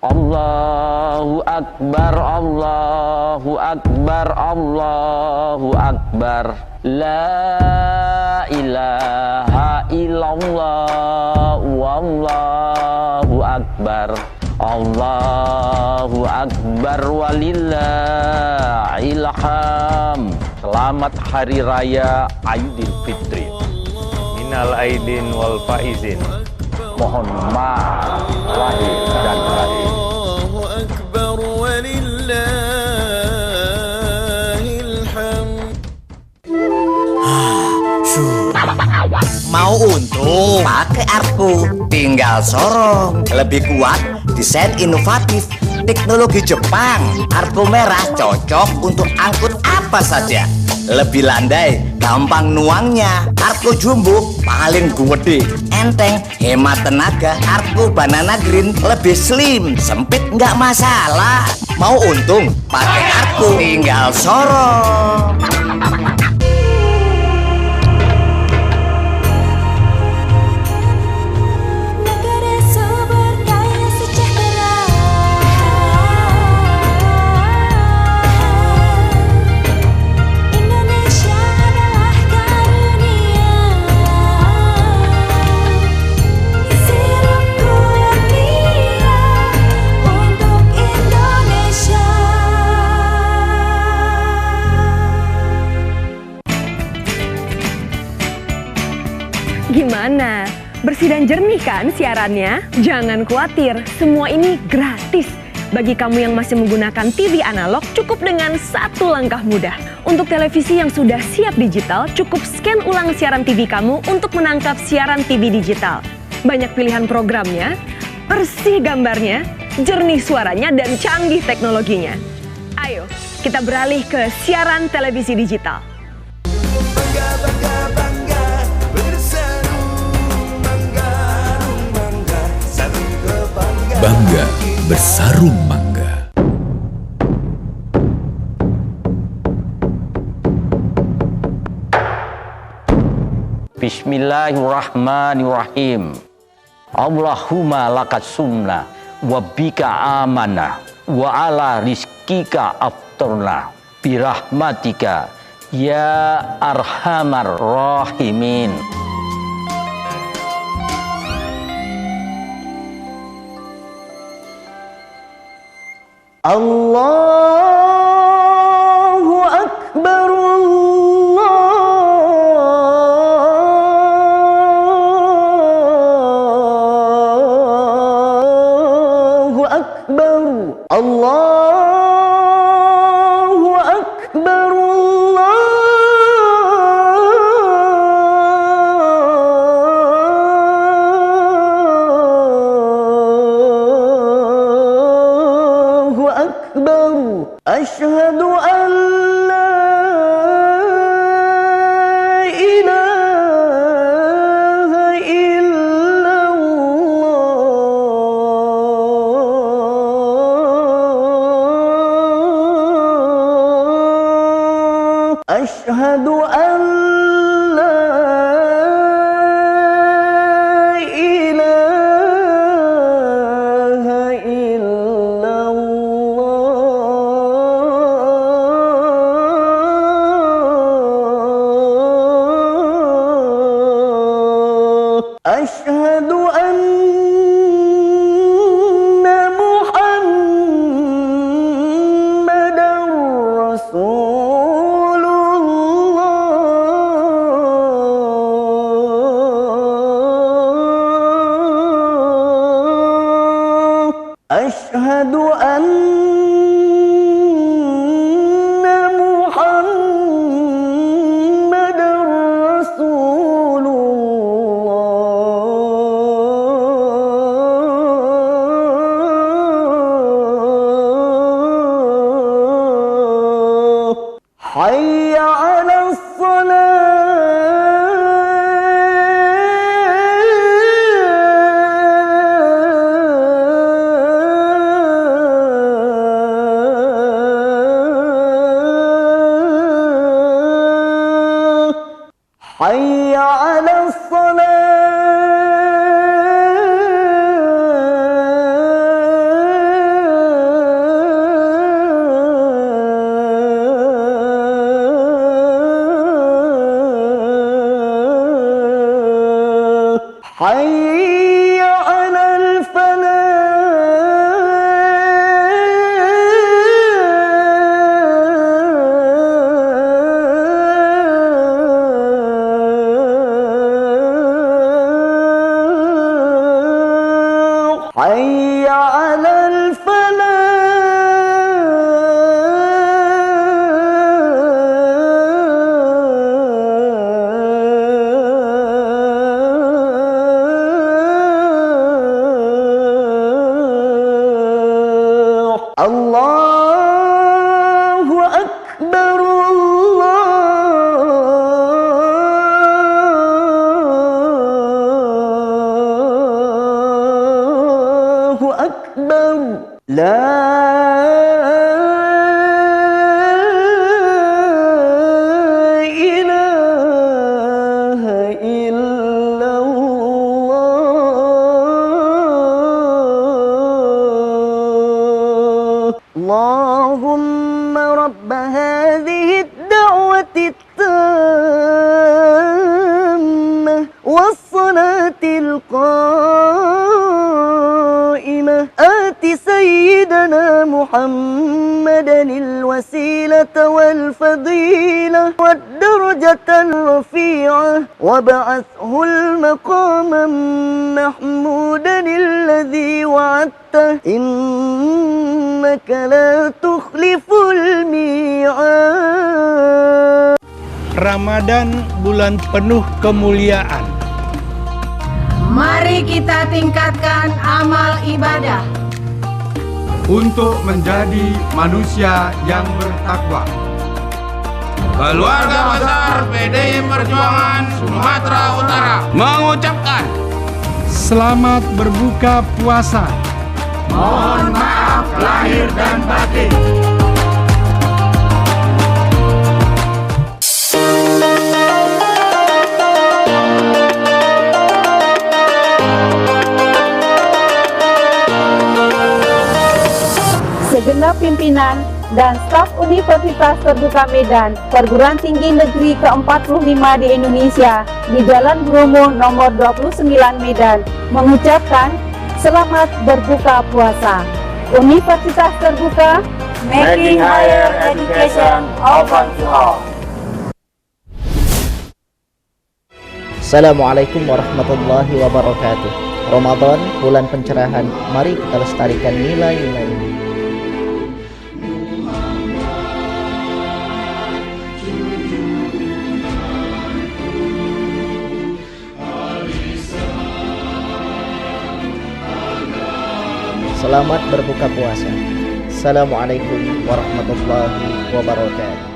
Speaker 8: Allahu Akbar, Allahu Akbar, Allahu Akbar. La ilaha illallah, wallahu akbar. Allahu Akbar walillahil hamd. Selamat Hari Raya Idul Fitri.
Speaker 19: Minal aidin wal faizin.
Speaker 8: Mohon maaf lahir dan batin.
Speaker 14: Allahu Akbar walillahil hamd.
Speaker 25: Mau untung? Pakai Artco. Tinggal sorong. Lebih kuat, desain inovatif, teknologi Jepang. Artco merah cocok untuk angkut apa saja. Lebih landai, gampang nuangnya. Artco jumbo paling gede, enteng, hemat tenaga. Artco banana green lebih slim, sempit nggak masalah. Mau untung? Pakai Artco. Tinggal sorong.
Speaker 26: Gimana? Bersih dan jernih kan siarannya? Jangan khawatir, semua ini gratis. Bagi kamu yang masih menggunakan TV analog, cukup dengan satu langkah mudah. Untuk televisi yang sudah siap digital, cukup scan ulang siaran TV kamu untuk menangkap siaran TV digital. Banyak pilihan programnya, bersih gambarnya, jernih suaranya, dan canggih teknologinya. Ayo, kita beralih ke siaran televisi digital.
Speaker 10: Bangga bersarung mangga.
Speaker 8: Bismillahirrahmanirrahim. Allahumma lakas sumna wa bika amana wa ala rizkika aftarna birahmatika ya arhamar rahimin.
Speaker 14: Allahu Akbar, Allahu Akbar, Allahu Akbar, Asyhadu anna Muhammadar Rasulullah. Hayya 'alas حي على الصلاة حي على الفلاح حي على الفلاح الله أكبر الله أكبر لا إله إلا الله اللهم رب هذه الدعوة التامة والصلاة القائمة آت سيدنا محمدا الوسيلة والفضيلة والدرجة الرفيعة وابعثه المقام محمودا الذي وعدته إنك لا تخلف الميعاد.
Speaker 21: Ramadan bulan penuh kemuliaan.
Speaker 1: Mari kita tingkatkan amal ibadah
Speaker 15: untuk menjadi manusia yang bertakwa.
Speaker 27: Keluarga besar PDI Perjuangan Sumatera Utara mengucapkan
Speaker 21: Selamat berbuka puasa.
Speaker 27: mohon maaf lahir dan batin.
Speaker 11: Segenap pimpinan dan staf Universitas Terbuka Medan, Perguruan Tinggi Negeri ke-45 di Indonesia, di Jalan Bromo nomor 29 Medan, mengucapkan selamat berbuka puasa. Universitas Terbuka, making higher education open to all.
Speaker 2: Assalamualaikum warahmatullahi wabarakatuh. Ramadan, bulan pencerahan, mari kita lestarikan nilai-nilai ini. Selamat berbuka puasa. Assalamualaikum warahmatullahi wabarakatuh.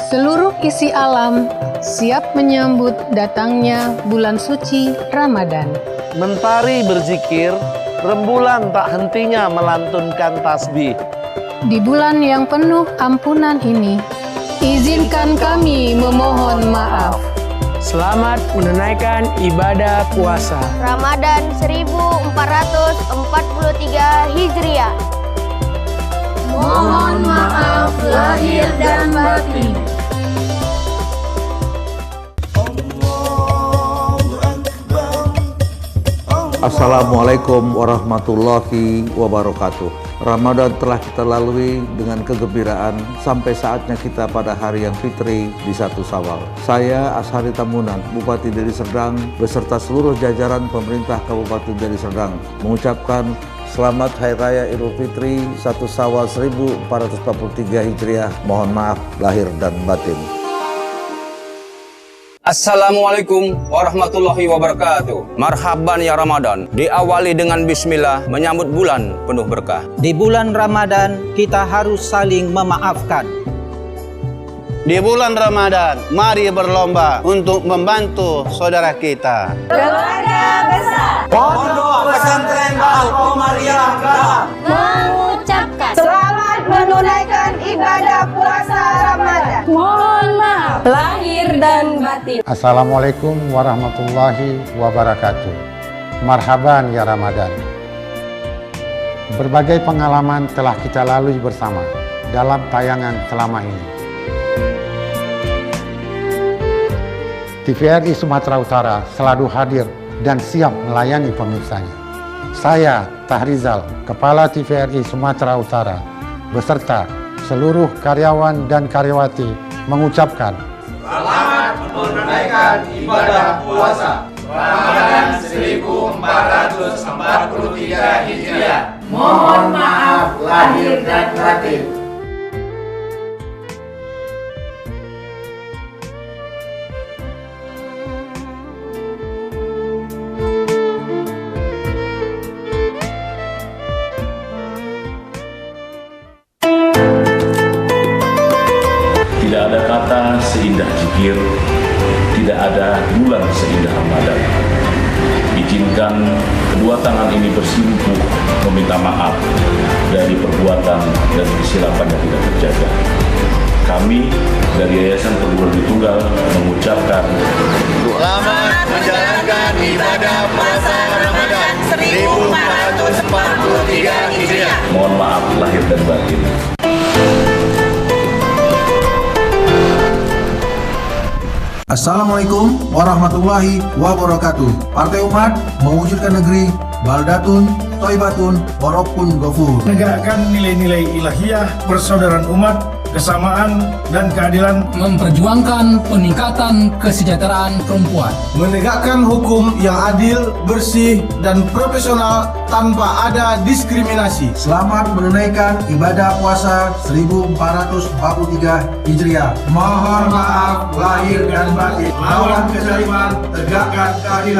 Speaker 5: Seluruh isi alam siap menyambut datangnya bulan suci Ramadan.
Speaker 6: Mentari berzikir, rembulan tak hentinya melantunkan tasbih.
Speaker 5: Di bulan yang penuh ampunan ini, izinkan kami memohon maaf.
Speaker 21: Selamat menunaikan ibadah puasa
Speaker 7: Ramadan 1443 Hijriah.
Speaker 5: Mohon maaf lahir dan batin.
Speaker 18: Assalamualaikum warahmatullahi wabarakatuh.
Speaker 3: Ramadan telah kita lalui dengan kegembiraan sampai saatnya kita pada hari yang fitri di 1 Syawal. Saya Ashari Tambunan, Bupati Deli Serdang beserta seluruh jajaran pemerintah Kabupaten Deli Serdang mengucapkan selamat Hari Raya Idul Fitri 1 Syawal 1443 Hijriah. Mohon maaf lahir dan batin.
Speaker 9: Assalamualaikum warahmatullahi wabarakatuh. Marhaban ya Ramadan. Diawali dengan bismillah menyambut bulan penuh berkah.
Speaker 12: Di bulan Ramadan kita harus saling memaafkan.
Speaker 13: Di bulan Ramadan mari berlomba untuk membantu saudara kita.
Speaker 1: Keluarga besar
Speaker 13: Pondok Pesantren Al-Qomariyah
Speaker 1: mengucapkan selamat menunaikan ibadah puasa Ramadan. Mohon maaf lahir dan batin.
Speaker 16: Assalamualaikum warahmatullahi wabarakatuh. Marhaban ya Ramadan. Berbagai pengalaman telah kita lalui bersama dalam tayangan selama ini. TVRI Sumatera Utara selalu hadir dan siap melayani pemirsanya. Saya, Tahrizal, Kepala TVRI Sumatera Utara, beserta seluruh karyawan dan karyawati mengucapkan
Speaker 17: selamat menunaikan ibadah puasa Ramadan 1443 Hijriah. Mohon maaf lahir dan batin.
Speaker 23: Tidak ada kata seindah zikir, tidak ada bulan seindah Ramadan. Izinkan kedua tangan ini bersimpuh meminta maaf dari perbuatan dan kesilapan yang tidak terjaga. Kami dari Yayasan Perguruan Tinggi Tunggal mengucapkan
Speaker 17: Selamat menjalankan ibadah puasa Ramadan 1443 Hijriah.
Speaker 23: Mohon maaf lahir dan batin.
Speaker 28: Assalamualaikum warahmatullahi wabarakatuh. Partai Umat mewujudkan negeri baldatun, thayyibatun, warabbun ghafur.
Speaker 21: Menegakkan nilai-nilai ilahiyah, persaudaraan umat, kesamaan dan keadilan.
Speaker 29: Memperjuangkan peningkatan kesejahteraan perempuan.
Speaker 28: Menegakkan hukum yang adil, bersih, dan profesional tanpa ada diskriminasi. Selamat menunaikan ibadah puasa 1443 Hijriah. Mohon maaf lahir dan batin. Lawan kezaliman, tegakkan keadilan.